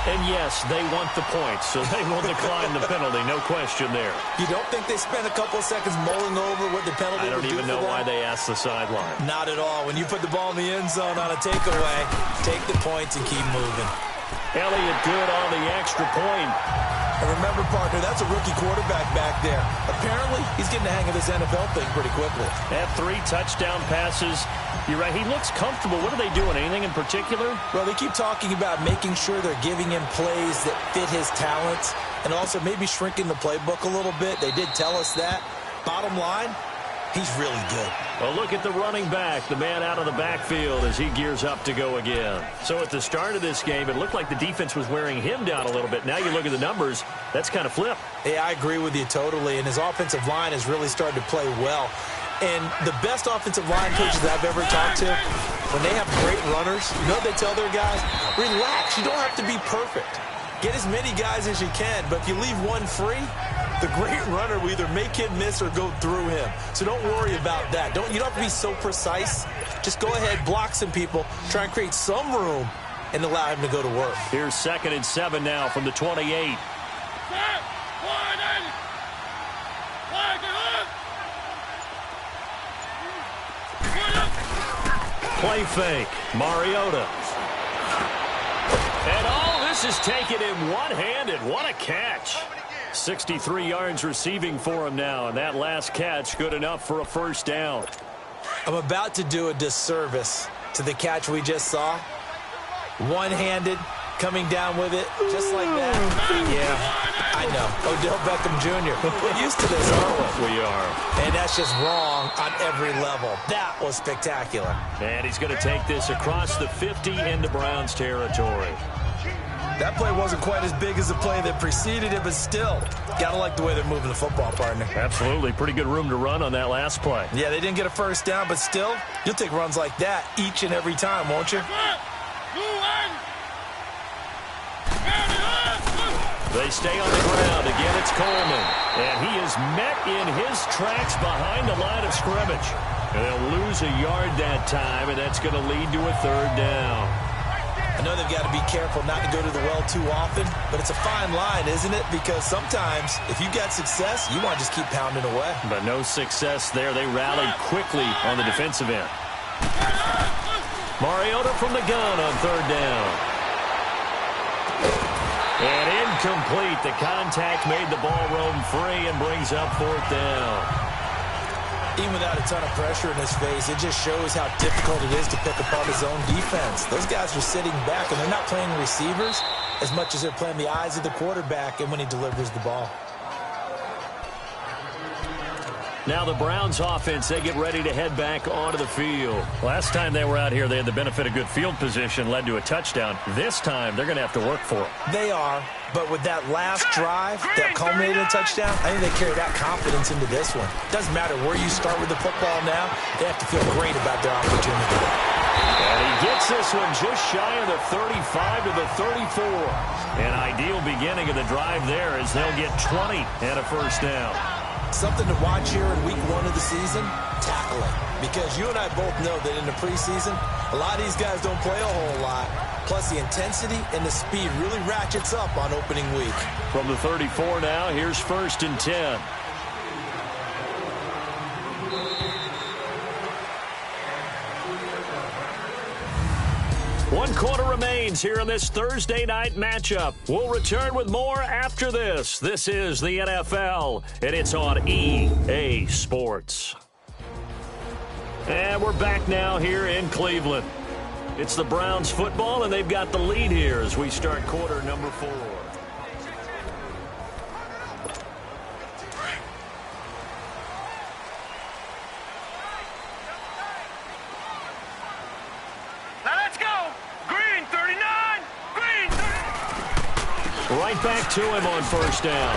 And yes, they want the points, so they will decline the penalty. No question there. You don't think they spent a couple of seconds mulling over what the penalty would do? I don't even know why they asked the sideline. Not at all. When you put the ball in the end zone on a takeaway, take the points and keep moving. Elliott good on the extra point. And remember, partner, that's a rookie quarterback back there. Apparently, he's getting the hang of this NFL thing pretty quickly. Had 3 touchdown passes. You're right. He looks comfortable. What are they doing? Anything in particular? Well, they keep talking about making sure they're giving him plays that fit his talents and also maybe shrinking the playbook a little bit. They did tell us that. Bottom line, he's really good. Well, look at the running back, the man out of the backfield as he gears up to go again. So at the start of this game, it looked like the defense was wearing him down a little bit. Now you look at the numbers, that's kind of flipped. Yeah, I agree with you totally, and his offensive line has really started to play well. And the best offensive line coaches I've ever talked to, when they have great runners, you know what they tell their guys? Relax. You don't have to be perfect. Get as many guys as you can, but if you leave one free, the great runner will either make him miss or go through him. So don't worry about that. You don't have to be so precise. Just go ahead, block some people, try and create some room, and allow him to go to work. Here's 2nd and 7 now from the 28. Play fake. Mariota. And this is taken in one-handed. What a catch. 63 yards receiving for him now, and that last catch good enough for a 1st down. I'm about to do a disservice to the catch we just saw. One-handed, coming down with it, just like that. Yeah, I know. Odell Beckham Jr. We're used to this, aren't we? We are. And that's just wrong on every level. That was spectacular. And he's going to take this across the 50 into Browns territory. That play wasn't quite as big as the play that preceded it, but still, gotta like the way they're moving the football, partner. Absolutely. Pretty good room to run on that last play. Yeah, they didn't get a 1st down, but still, you'll take runs like that each and every time, won't you? They stay on the ground. Again, it's Coleman. And he is met in his tracks behind the line of scrimmage. And they'll lose a yard that time, and that's going to lead to a 3rd down. I know they've got to be careful not to go to the well too often, but it's a fine line, isn't it? Because sometimes, if you've got success, you want to just keep pounding away. But no success there. They rallied quickly on the defensive end. Mariota from the gun on 3rd down. And incomplete. The contact made the ball roam free and brings up 4th down. Even without a ton of pressure in his face, it just shows how difficult it is to pick apart his own defense. Those guys are sitting back, and they're not playing receivers as much as they're playing the eyes of the quarterback and when he delivers the ball. Now the Browns offense, they get ready to head back onto the field. Last time they were out here, they had the benefit of good field position, led to a touchdown. This time, they're going to have to work for it. They are, but with that last drive that culminated in a touchdown, I think they carry that confidence into this one. Doesn't matter where you start with the football now, they have to feel great about their opportunity. And he gets this one just shy of the 35 to the 34. An ideal beginning of the drive there as they'll get 20 and a 1st down. Something to watch here in week 1 of the season, tackling. Because you and I both know that in the preseason, a lot of these guys don't play a whole lot. Plus, the intensity and the speed really ratchets up on opening week. From the 34 now, here's 1st and 10. 1 quarter remains here in this Thursday night matchup. We'll return with more after this. This is the NFL, and it's on EA Sports. And we're back now here in Cleveland. It's the Browns football, and they've got the lead here as we start quarter number 4. Right back to him on first down.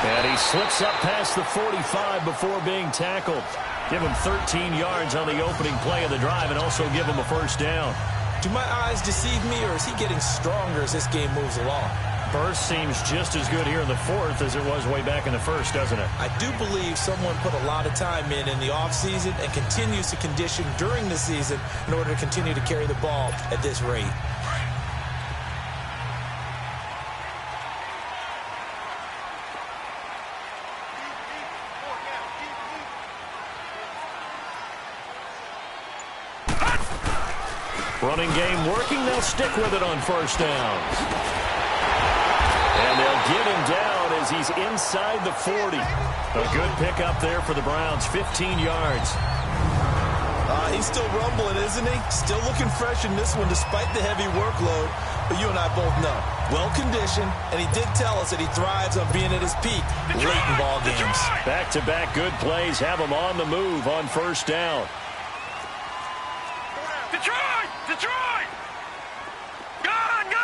And he slips up past the 45 before being tackled. Give him 13 yards on the opening play of the drive and also give him a first down. Do my eyes deceive me, or is he getting stronger as this game moves along? Burst seems just as good here in the 4th as it was way back in the 1st, doesn't it? I do believe someone put a lot of time in the offseason and continues to condition during the season in order to continue to carry the ball at this rate. Running game working. They'll stick with it on first downs. And they'll get him down as he's inside the 40. A good pickup there for the Browns, 15 yards. He's still rumbling, isn't he? Still looking fresh in this one despite the heavy workload. But you and I both know, well-conditioned, and he did tell us that he thrives on being at his peak late in ball games. Back-to-back good plays have him on the move on first down. Detroit! Gone!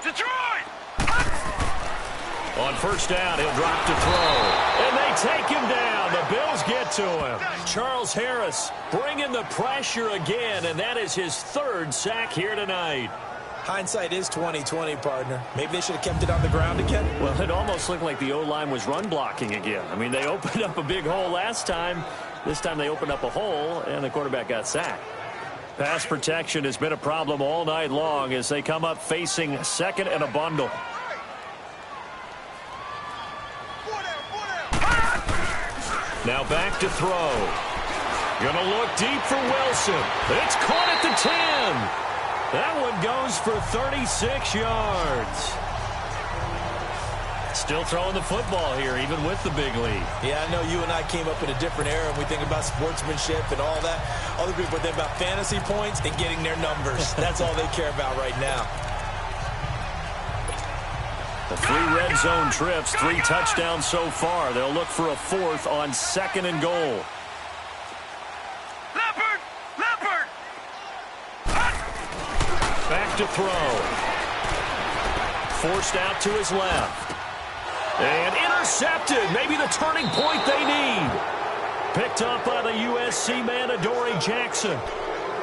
Detroit! On first down, he'll drop to throw. And they take him down. The Bills get to him. Charles Harris bringing the pressure again, and that is his 3rd sack here tonight. Hindsight is 20/20, partner. Maybe they should have kept it on the ground again. Well, it almost looked like the O-line was run blocking again. I mean, they opened up a big hole last time. This time they opened up a hole, and the quarterback got sacked. Pass protection has been a problem all night long as they come up facing 2nd and a bundle. Now back to throw. Gonna look deep for Wilson. It's caught at the 10. That one goes for 36 yards. Still throwing the football here, even with the big lead. Yeah, I know you and I came up in a different era, and we think about sportsmanship and all that. Other people think about fantasy points and getting their numbers. That's all they care about right now. The 3 red zone trips, 3 touchdowns so far. They'll look for a 4th on 2nd and goal. Leopard! Back to throw. Forced out to his left. And intercepted. Maybe the turning point they need. Picked up by the USC man, Adoree Jackson.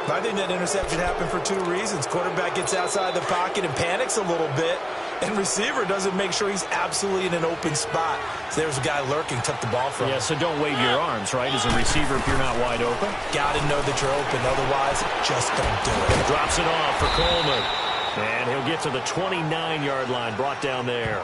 I think that interception happened for 2 reasons. Quarterback gets outside the pocket and panics a little bit. And receiver doesn't make sure he's absolutely in an open spot. So there's a guy lurking, took the ball from him. Yeah, so don't wave your arms, right, as a receiver if you're not wide open. Got to know that you're open. Otherwise, just don't do it. Drops it off for Coleman. And he'll get to the 29-yard line, brought down there.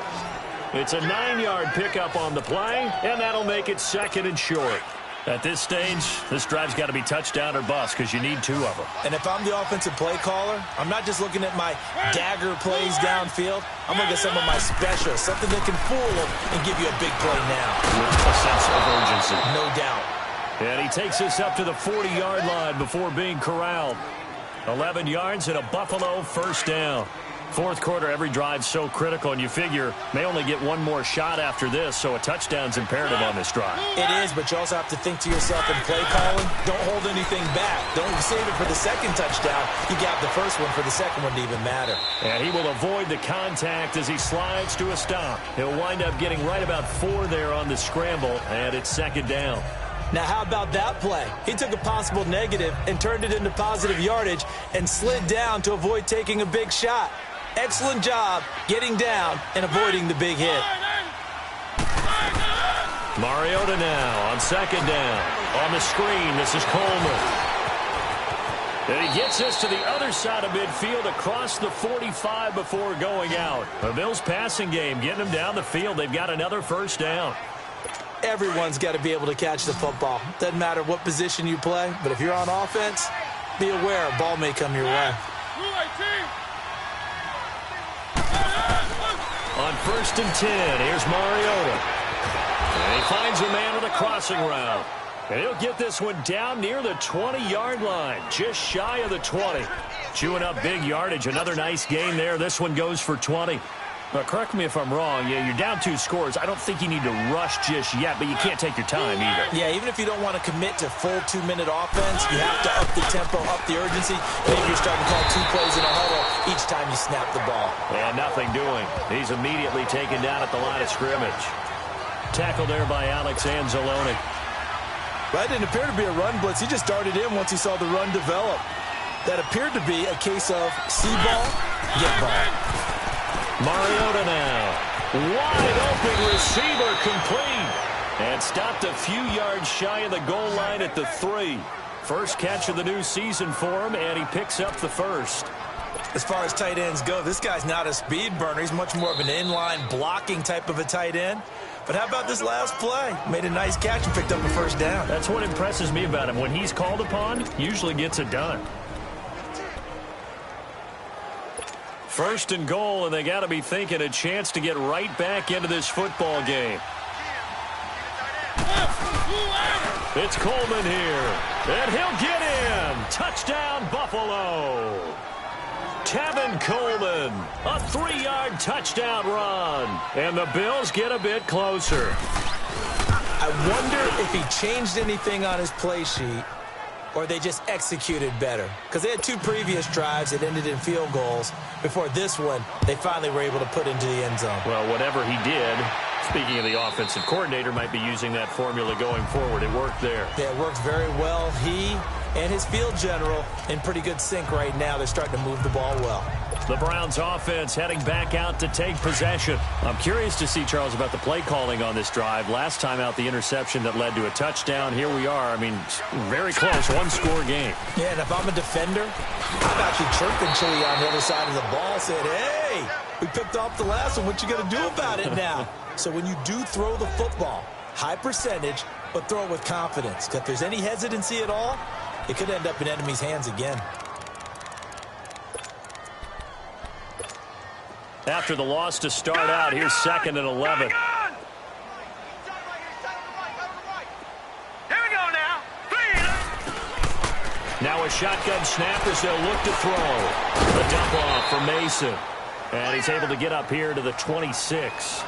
It's a 9-yard pickup on the play, and that'll make it 2nd and short. At this stage, this drive's got to be touchdown or bust because you need 2 of them. And if I'm the offensive play caller, I'm not just looking at my dagger plays downfield. I'm looking at some of my specials, something that can fool them and give you a big play now. With a sense of urgency. No doubt. And he takes us up to the 40-yard line before being corralled. 11 yards and a Buffalo first down. 4th quarter, every drive so critical, and you figure may only get 1 more shot after this, so a touchdown's imperative on this drive. It is, but you also have to think to yourself in play calling, don't hold anything back. Don't save it for the 2nd touchdown. You got the first one for the 2nd one to even matter. And he will avoid the contact as he slides to a stop. He'll wind up getting right about 4 there on the scramble, and it's 2nd down. Now, how about that play? He took a possible negative and turned it into positive yardage and slid down to avoid taking a big shot. Excellent job getting down and avoiding the big hit. Mariota now on 2nd down. On the screen, this is Coleman. And he gets us to the other side of midfield across the 45 before going out. The Bills passing game getting them down the field. They've got another first down. everyone's got to be able to catch the football. Doesn't matter what position you play, but if you're on offense, be aware a ball may come your way. On 1st and 10, here's Mariota. And he finds a man with a crossing route. And he'll get this one down near the 20-yard line, just shy of the 20. Chewing up big yardage. Another nice gain there. This one goes for 20. Now, correct me if I'm wrong. Yeah, you're down 2 scores. I don't think you need to rush just yet, but you can't take your time either. Yeah, even if you don't want to commit to full 2-minute offense, you have to up the tempo, up the urgency. Maybe you're starting to call 2 plays in a huddle each time you snap the ball. And nothing doing. He's immediately taken down at the line of scrimmage. Tackled there by Alex Anzalone. That didn't appear to be a run blitz. He just darted in once he saw the run develop. That appeared to be a case of see ball, get ball. Mariota now. Wide open receiver complete. And stopped a few yards shy of the goal line at the 3. First catch of the new season for him, and he picks up the first. As far as tight ends go, this guy's not a speed burner. He's much more of an inline blocking type of a tight end. But how about this last play? Made a nice catch and picked up a first down. That's what impresses me about him. When he's called upon, usually gets it done. 1st and goal, and they got to be thinking a chance to get right back into this football game. It's Coleman here, and he'll get in. Touchdown, Buffalo. Tevin Coleman, a 3-yard touchdown run, and the Bills get a bit closer. I wonder if he changed anything on his play sheet or they just executed better. Because they had 2 previous drives that ended in field goals. Before this one, they finally were able to put into the end zone. Well, whatever he did, speaking of the offensive coordinator, might be using that formula going forward. It worked there. Yeah, it worked very well. He and his field general in pretty good sync right now. They're starting to move the ball well. The Browns offense heading back out to take possession. I'm curious to see, Charles, about the play calling on this drive. Last time out, the interception that led to a touchdown. Here we are. I mean, very close, 1-score game. Yeah, and if I'm a defender, I'm actually chirping Chili on the other side of the ball, saying, hey, we picked off the last one. What you going to do about it now? So when you do throw the football, high percentage, but throw it with confidence. If there's any hesitancy at all, it could end up in enemy's hands again. After the loss to start out, here's 2nd and 11. Here we go now. 3. Now a shotgun snap as they'll look to throw. A dump off for Mason. And he's able to get up here to the 26.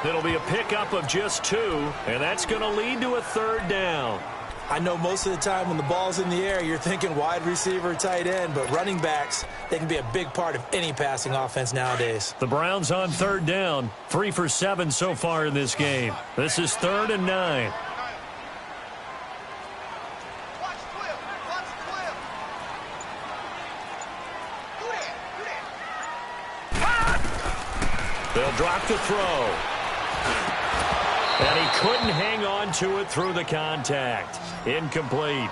It'll be a pickup of just 2, and that's going to lead to a 3rd down. I know most of the time when the ball's in the air, you're thinking wide receiver, tight end, but running backs, they can be a big part of any passing offense nowadays. The Browns on 3rd down, 3 for 7 so far in this game. This is 3rd and 9. They'll drop the throw. And he couldn't hang on to it through the contact. Incomplete.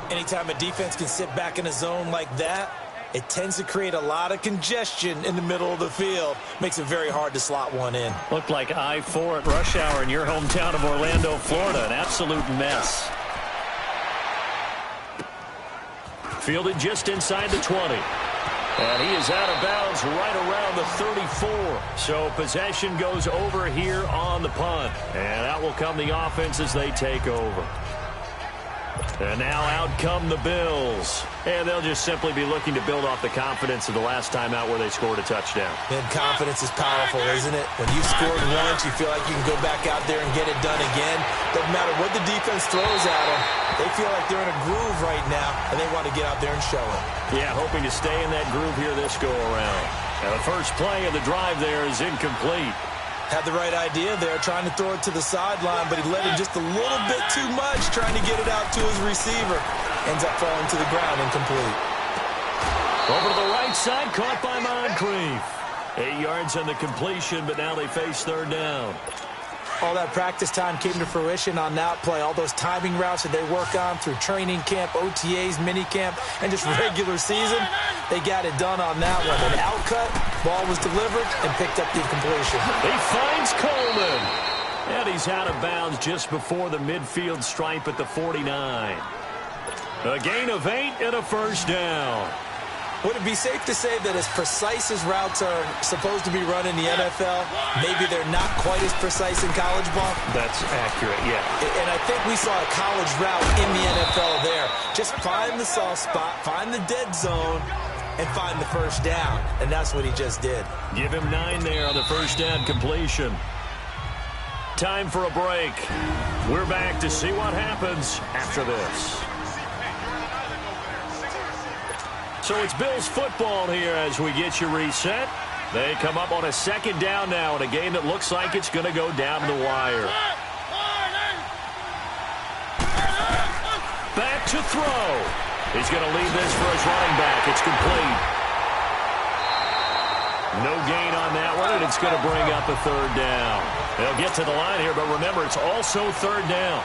Anytime a defense can sit back in a zone like that, it tends to create a lot of congestion in the middle of the field. Makes it very hard to slot one in. Looked like I-4 at rush hour in your hometown of Orlando, Florida. An absolute mess. Fielded just inside the 20. And he is out of bounds right around the 34. So possession goes over here on the punt. And out will come the offense as they take over. And now out come the Bills. And they'll just simply be looking to build off the confidence of the last time out where they scored a touchdown. And confidence is powerful, isn't it? When you've scored once, you feel like you can go back out there and get it done again. Doesn't matter what the defense throws at them. They feel like they're in a groove right now, and they want to get out there and show it. Yeah, hoping to stay in that groove here this go-around. Now the first play of the drive there is incomplete. Had the right idea there, trying to throw it to the sideline, but he let it just a little bit too much, trying to get it out to his receiver. Ends up falling to the ground, incomplete. Over to the right side, caught by Moncrief. 8 yards on the completion, but now they face 3rd down. All that practice time came to fruition on that play. All those timing routes that they work on through training camp, OTAs, minicamp, and just regular season, they got it done on that one. An outcut, ball was delivered, and picked up the completion. He finds Coleman. And he's out of bounds just before the midfield stripe at the 49. A gain of 8 and a first down. Would it be safe to say that as precise as routes are supposed to be run in the NFL, maybe they're not quite as precise in college ball? That's accurate, yeah. And I think we saw a college route in the NFL there. Just find the soft spot, find the dead zone, and find the first down. And that's what he just did. Give him 9 there on the first down completion. Time for a break. We're back to see what happens after this. So it's Bills football here as we get you reset. They come up on a second down now in a game that looks like it's going to go down to the wire. Back to throw. He's going to leave this for his running back. It's complete. No gain on that one, and it's going to bring up a third down. They'll get to the line here, but remember, it's also third down.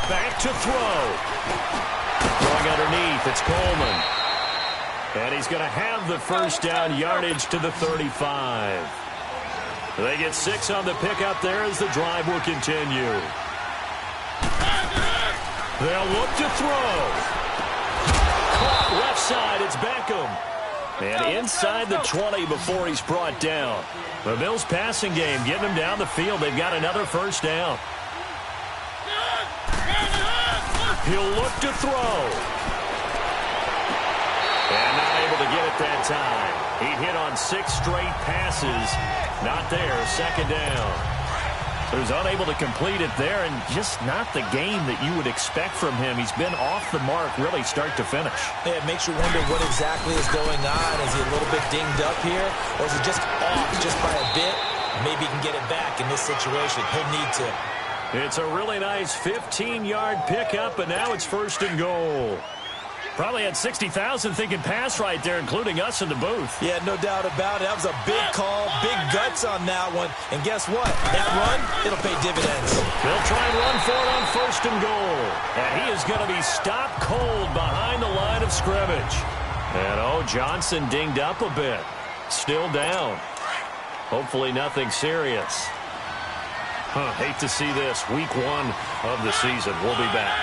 Back to throw. Going underneath, it's Coleman. And he's going to have the first down yardage to the 35. They get 6 on the pickup there as the drive will continue. They'll look to throw. Caught left side, it's Beckham. And inside the 20 before he's brought down. The Bills passing game getting him down the field. They've got another first down. He'll look to throw. And not able to get it that time. He hit on 6 straight passes. Not there, second down. He was unable to complete it there, and just not the game that you would expect from him. He's been off the mark really start to finish. Yeah, it makes you wonder what exactly is going on. Is he a little bit dinged up here, or is he just off just by a bit? Maybe he can get it back in this situation. He'll need to. It's a really nice 15-yard pickup, and now it's first and goal. Probably had 60,000 thinking pass right there, including us in the booth. Yeah, no doubt about it. That was a big call, big guts on that one. And guess what? That run, it'll pay dividends. They'll try and run for it on first and goal. And he is going to be stopped cold behind the line of scrimmage. And, Johnson dinged up a bit. Still down. Hopefully nothing serious. Hate to see this. Week 1 of the season. We'll be back.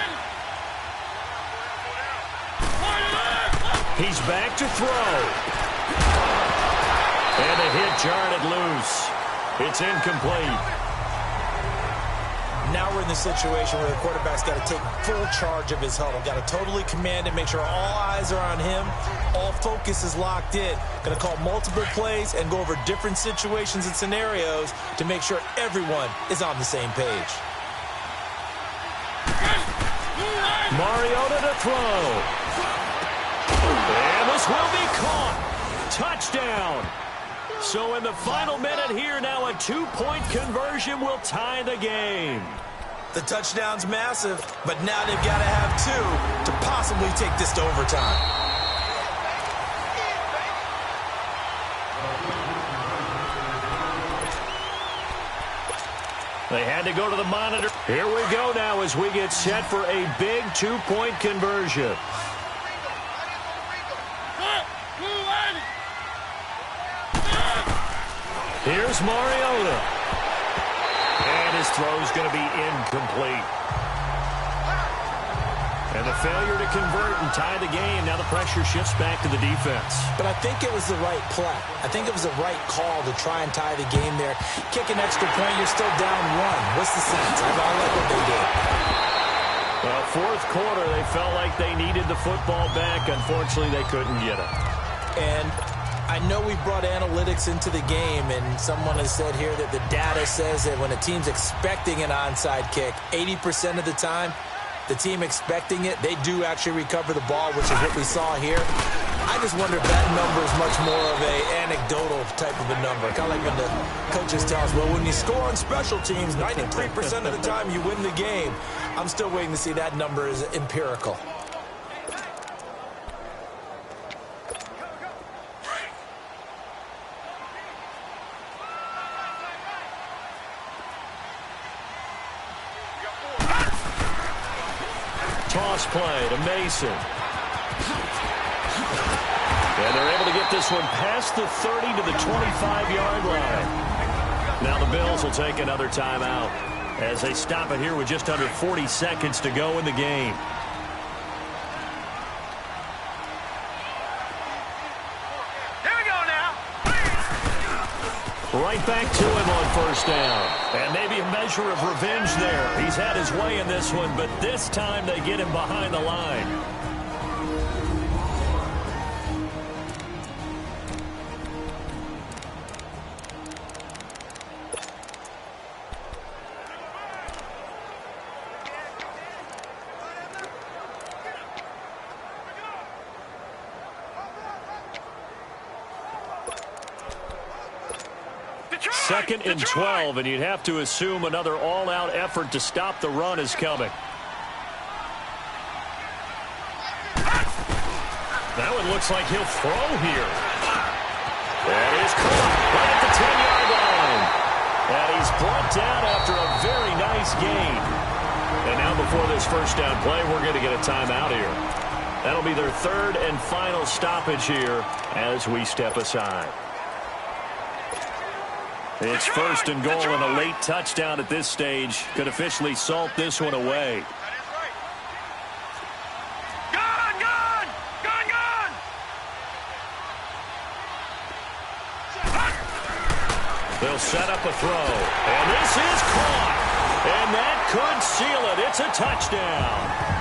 He's back to throw. And a hit jarred it loose. It's incomplete. Now we're in the situation where the quarterback's got to take full charge of his huddle. Got to totally command it, make sure all eyes are on him. All focus is locked in. Going to call multiple plays and go over different situations and scenarios to make sure everyone is on the same page. Mariota to throw. And this will be caught. Touchdown. So in the final minute here now, a 2-point conversion will tie the game. The touchdown's massive, but now they've got to have 2 to possibly take this to overtime. They had to go to the monitor. Here we go now as we get set for a big 2-point conversion. Here's Mariota. And his throw's going to be incomplete. And the failure to convert and tie the game. Now the pressure shifts back to the defense. But I think it was the right play. I think it was the right call to try and tie the game there. Kick an extra point, you're still down 1. What's the sense? I like what they did. Well, fourth quarter, they felt like they needed the football back. Unfortunately, they couldn't get it. And I know we brought analytics into the game, and someone has said here that the data says that when a team's expecting an onside kick, 80% of the time, the team expecting it, they do actually recover the ball, which is what we saw here. I just wonder if that number is much more of an anecdotal type of a number. Kind of like when the coaches tell us, well, when you score on special teams, 93% of the time you win the game. I'm still waiting to see that number is empirical. Toss play to Mason. And they're able to get this one past the 30 to the 25-yard line. Now the Bills will take another timeout as they stop it here with just under 40 seconds to go in the game. Right back to him on first down. And maybe a measure of revenge there. He's had his way in this one, but this time they get him behind the line. Second and 12, and you'd have to assume another all-out effort to stop the run is coming. That one looks like he'll throw here. That is caught right at the 10-yard line. And he's brought down after a very nice gain. And now before this first down play, we're going to get a timeout here. That'll be their third and final stoppage here as we step aside. It's first and goal, and a late touchdown at this stage could officially salt this one away. They'll set up a throw, and this is caught, and that could seal it. It's a touchdown.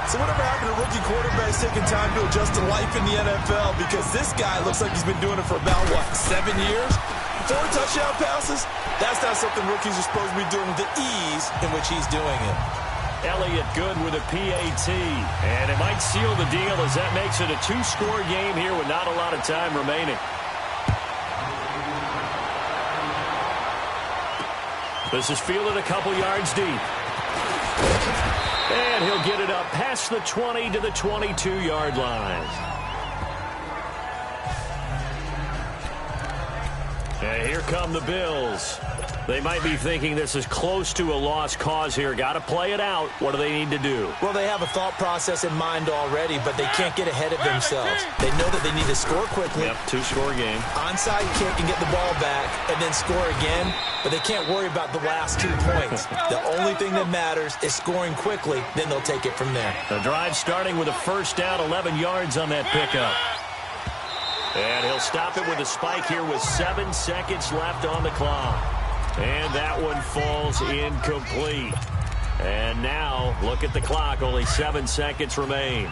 So whatever happened to rookie quarterbacks taking time to adjust to life in the NFL? Because this guy looks like he's been doing it for about, 7 years? 4 touchdown passes? That's not something rookies are supposed to be doing with the ease in which he's doing it. Elliott good with a PAT, and it might seal the deal as that makes it a 2-score game here with not a lot of time remaining. This is fielded a couple yards deep. And he'll get it up past the 20 to the 22-yard line. And here come the Bills. They might be thinking this is close to a lost cause here. Got to play it out. What do they need to do? Well, they have a thought process in mind already, but they can't get ahead of themselves. They know that they need to score quickly. Yep, 2-score game. Onside kick and get the ball back and then score again, but they can't worry about the last 2 points. The only thing that matters is scoring quickly, then they'll take it from there. The drive starting with a first down, 11 yards on that pickup. And he'll stop it with a spike here with 7 seconds left on the clock. And that one falls incomplete. And now, look at the clock. Only 7 seconds remain.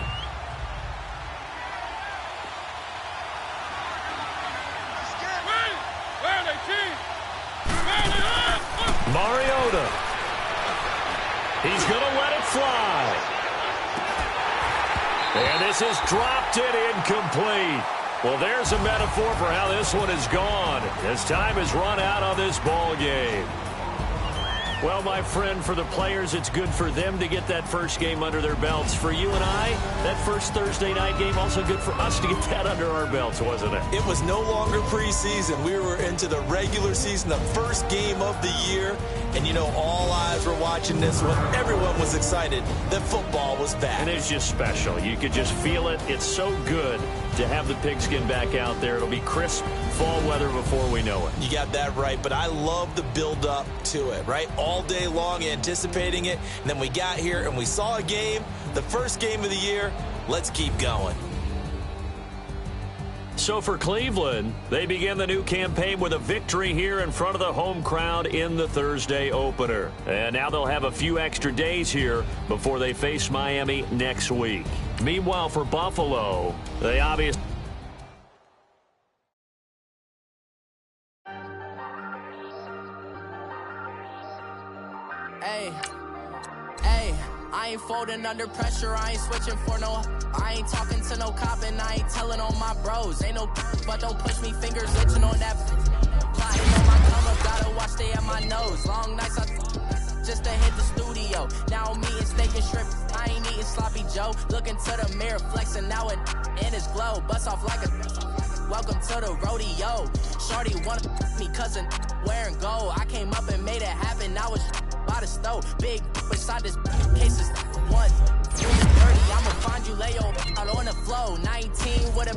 Mariota. He's going to let it fly. And this is dropped it incomplete. Well, there's a metaphor for how this one is gone as time has run out on this ball game. Well, my friend, for the players, it's good for them to get that first game under their belts. For you and I, that first Thursday night game, also good for us to get that under our belts, wasn't it? It was no longer preseason. We were into the regular season, the first game of the year. And, you know, all eyes were watching this one. Everyone was excited that football was back. And it's just special. You could just feel it. It's so good to have the pigskin back out there. It'll be crisp fall weather before we know it. You got that right, but I love the build-up to it, right? All day long anticipating it, and then we got here and we saw a game, the first game of the year. Let's keep going. So for Cleveland, they begin the new campaign with a victory here in front of the home crowd in the Thursday opener. And now they'll have a few extra days here before they face Miami next week. Meanwhile, for Buffalo, they obviously... I ain't folding under pressure, I ain't switching for no. I ain't talking to no cop and I ain't telling on my bros. Ain't no but don't push me, fingers itching on that. Plotting on my come up, gotta watch stay at my nose. Long nights I just to hit the studio. Now I'm eating steak and shrimp, I ain't eating sloppy Joe. Looking to the mirror, flexing now it in his glow. Bust off like a welcome to the rodeo. Shorty wanna me cousin wearing gold. I came up and made it happen, now it's by the stove. Big beside this case is 1, 3, 30, I'm a find you, lay your out on the flow. 19 with a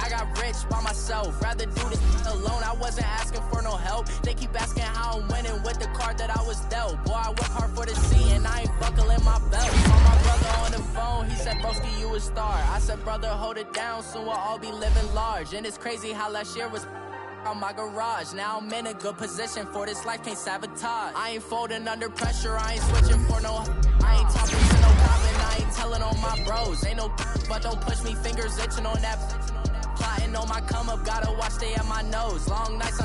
I got rich by myself. Rather do this alone. I wasn't asking for no help. They keep asking how I'm winning with the card that I was dealt. Boy, I work hard for the C and I ain't buckling my belt. Call my brother on the phone. He said, broski, you a star. I said, brother, hold it down. Soon we'll all be living large. And it's crazy how last year was on my garage. Now I'm in a good position for this life, can't sabotage. I ain't folding under pressure, I ain't switching for no. I ain't talking to no cop and I ain't telling on my bros. Ain't no but don't push me, fingers itching on that. Plotting on my come up, gotta watch stay at my nose. Long nights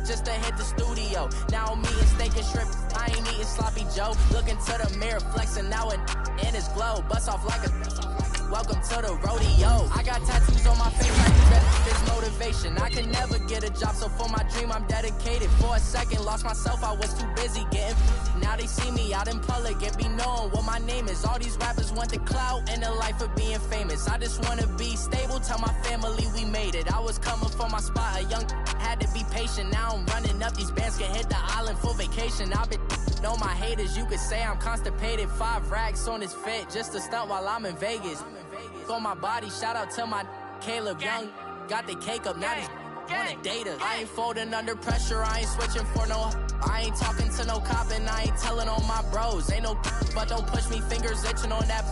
just to hit the studio. Now I'm eating steak and shrimp, I ain't eating sloppy Joe. Looking to the mirror, flexing now and in his glow. Bust off like a welcome to the rodeo. I got tattoos on my face, I use that as motivation. I can never get a job, so for my dream I'm dedicated. For a second, lost myself, I was too busy getting. Now they see me out in public and be known what my name is. All these rappers want the clout and the life of being famous. I just wanna be stable, tell my family we made it. I was coming for my spot, a young had to be patient. Now I'm running up, these bands can hit the island for vacation. I've been know my haters, you could say I'm constipated. 5 racks on his fit, just to stunt while I'm in Vegas. On my body, shout out to my Caleb Young. Got the cake up, now these wanna date us. I ain't folding under pressure, I ain't switching for no. I ain't talking to no cop and I ain't telling on my bros. Ain't no but don't push me, fingers itching on that.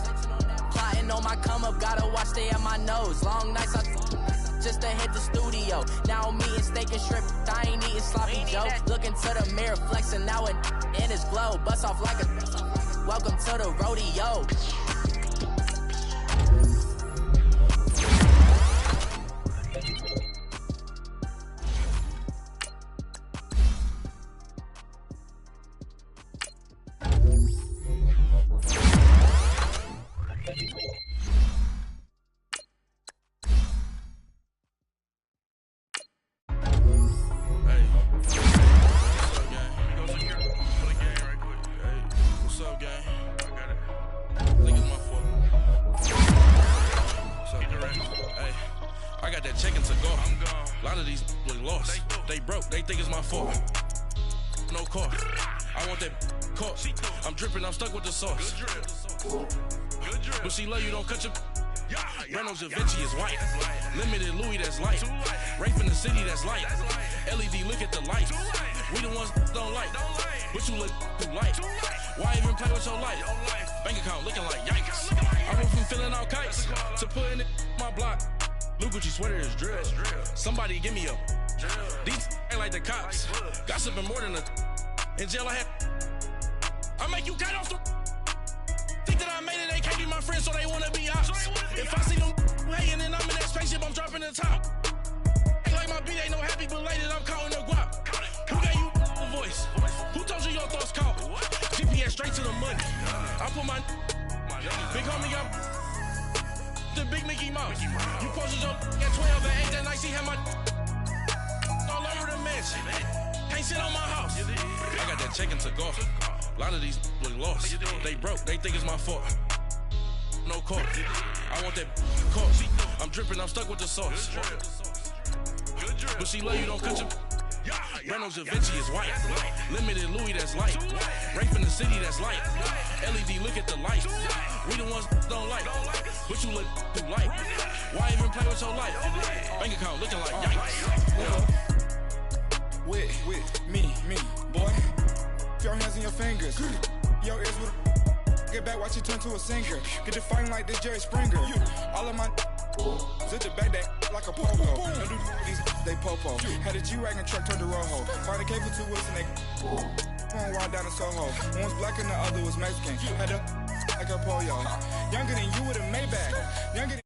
Plotting on my come up, gotta watch stay at my nose. Long nights just to hit the studio. Now I'm eating steak and shrimp, I ain't eating sloppy Joe. Looking to the mirror, flexing now and in his glow. Bust off like a welcome to the rodeo. But she love you, don't cut your Reynolds Da Vinci is white. Limited Louis, that's light. Rape in the city, that's light. LED, look at the light. We the ones don't like. But you look too light. Why even play with your life? Bank account looking like yikes. I went from filling out kites to putting it in my block. Blue Gucci sweater is drill. Somebody give me a. These ain't like the cops. Gossiping more than a. In jail I had. I make you get off the. Think that I made it, they can't be my friends, so they wanna be ops. If I see them hating and I'm in that spaceship, I'm dropping the top. Ain't like my beat, ain't no happy belated, I'm counting the guap. Who gave you a voice? Who told you your thoughts count? GPS straight to the money. I put my big homie got the big Mickey Mouse. You posted your at 12 and 8 that night, she had my all over the mansion. Can't sit on my house. I got that check to golf. A lot of these look lost. They broke, they think it's my fault. No call. I want that call. I'm dripping, I'm stuck with the sauce. But she love you, don't cut your. Reynolds Da Vinci is white. Limited Louis, that's light. Rape in the city, that's light. LED, look at the light. We the ones don't like. But you look too light. Why even play with your life? Bank account looking like yikes. With me, boy. Your hands in your fingers. Your ears with get back, watch it turn to a singer. Get the fighting like this Jerry Springer. All of my zip the back that like a pogo. Don't do these they popo. Had a G-Wagon truck turned to Rojo. Find a cable 2 wheels and they one wild down in Soho. One was black and the other was Mexican. Had a like a pollo. Younger than you with a Maybach. Younger than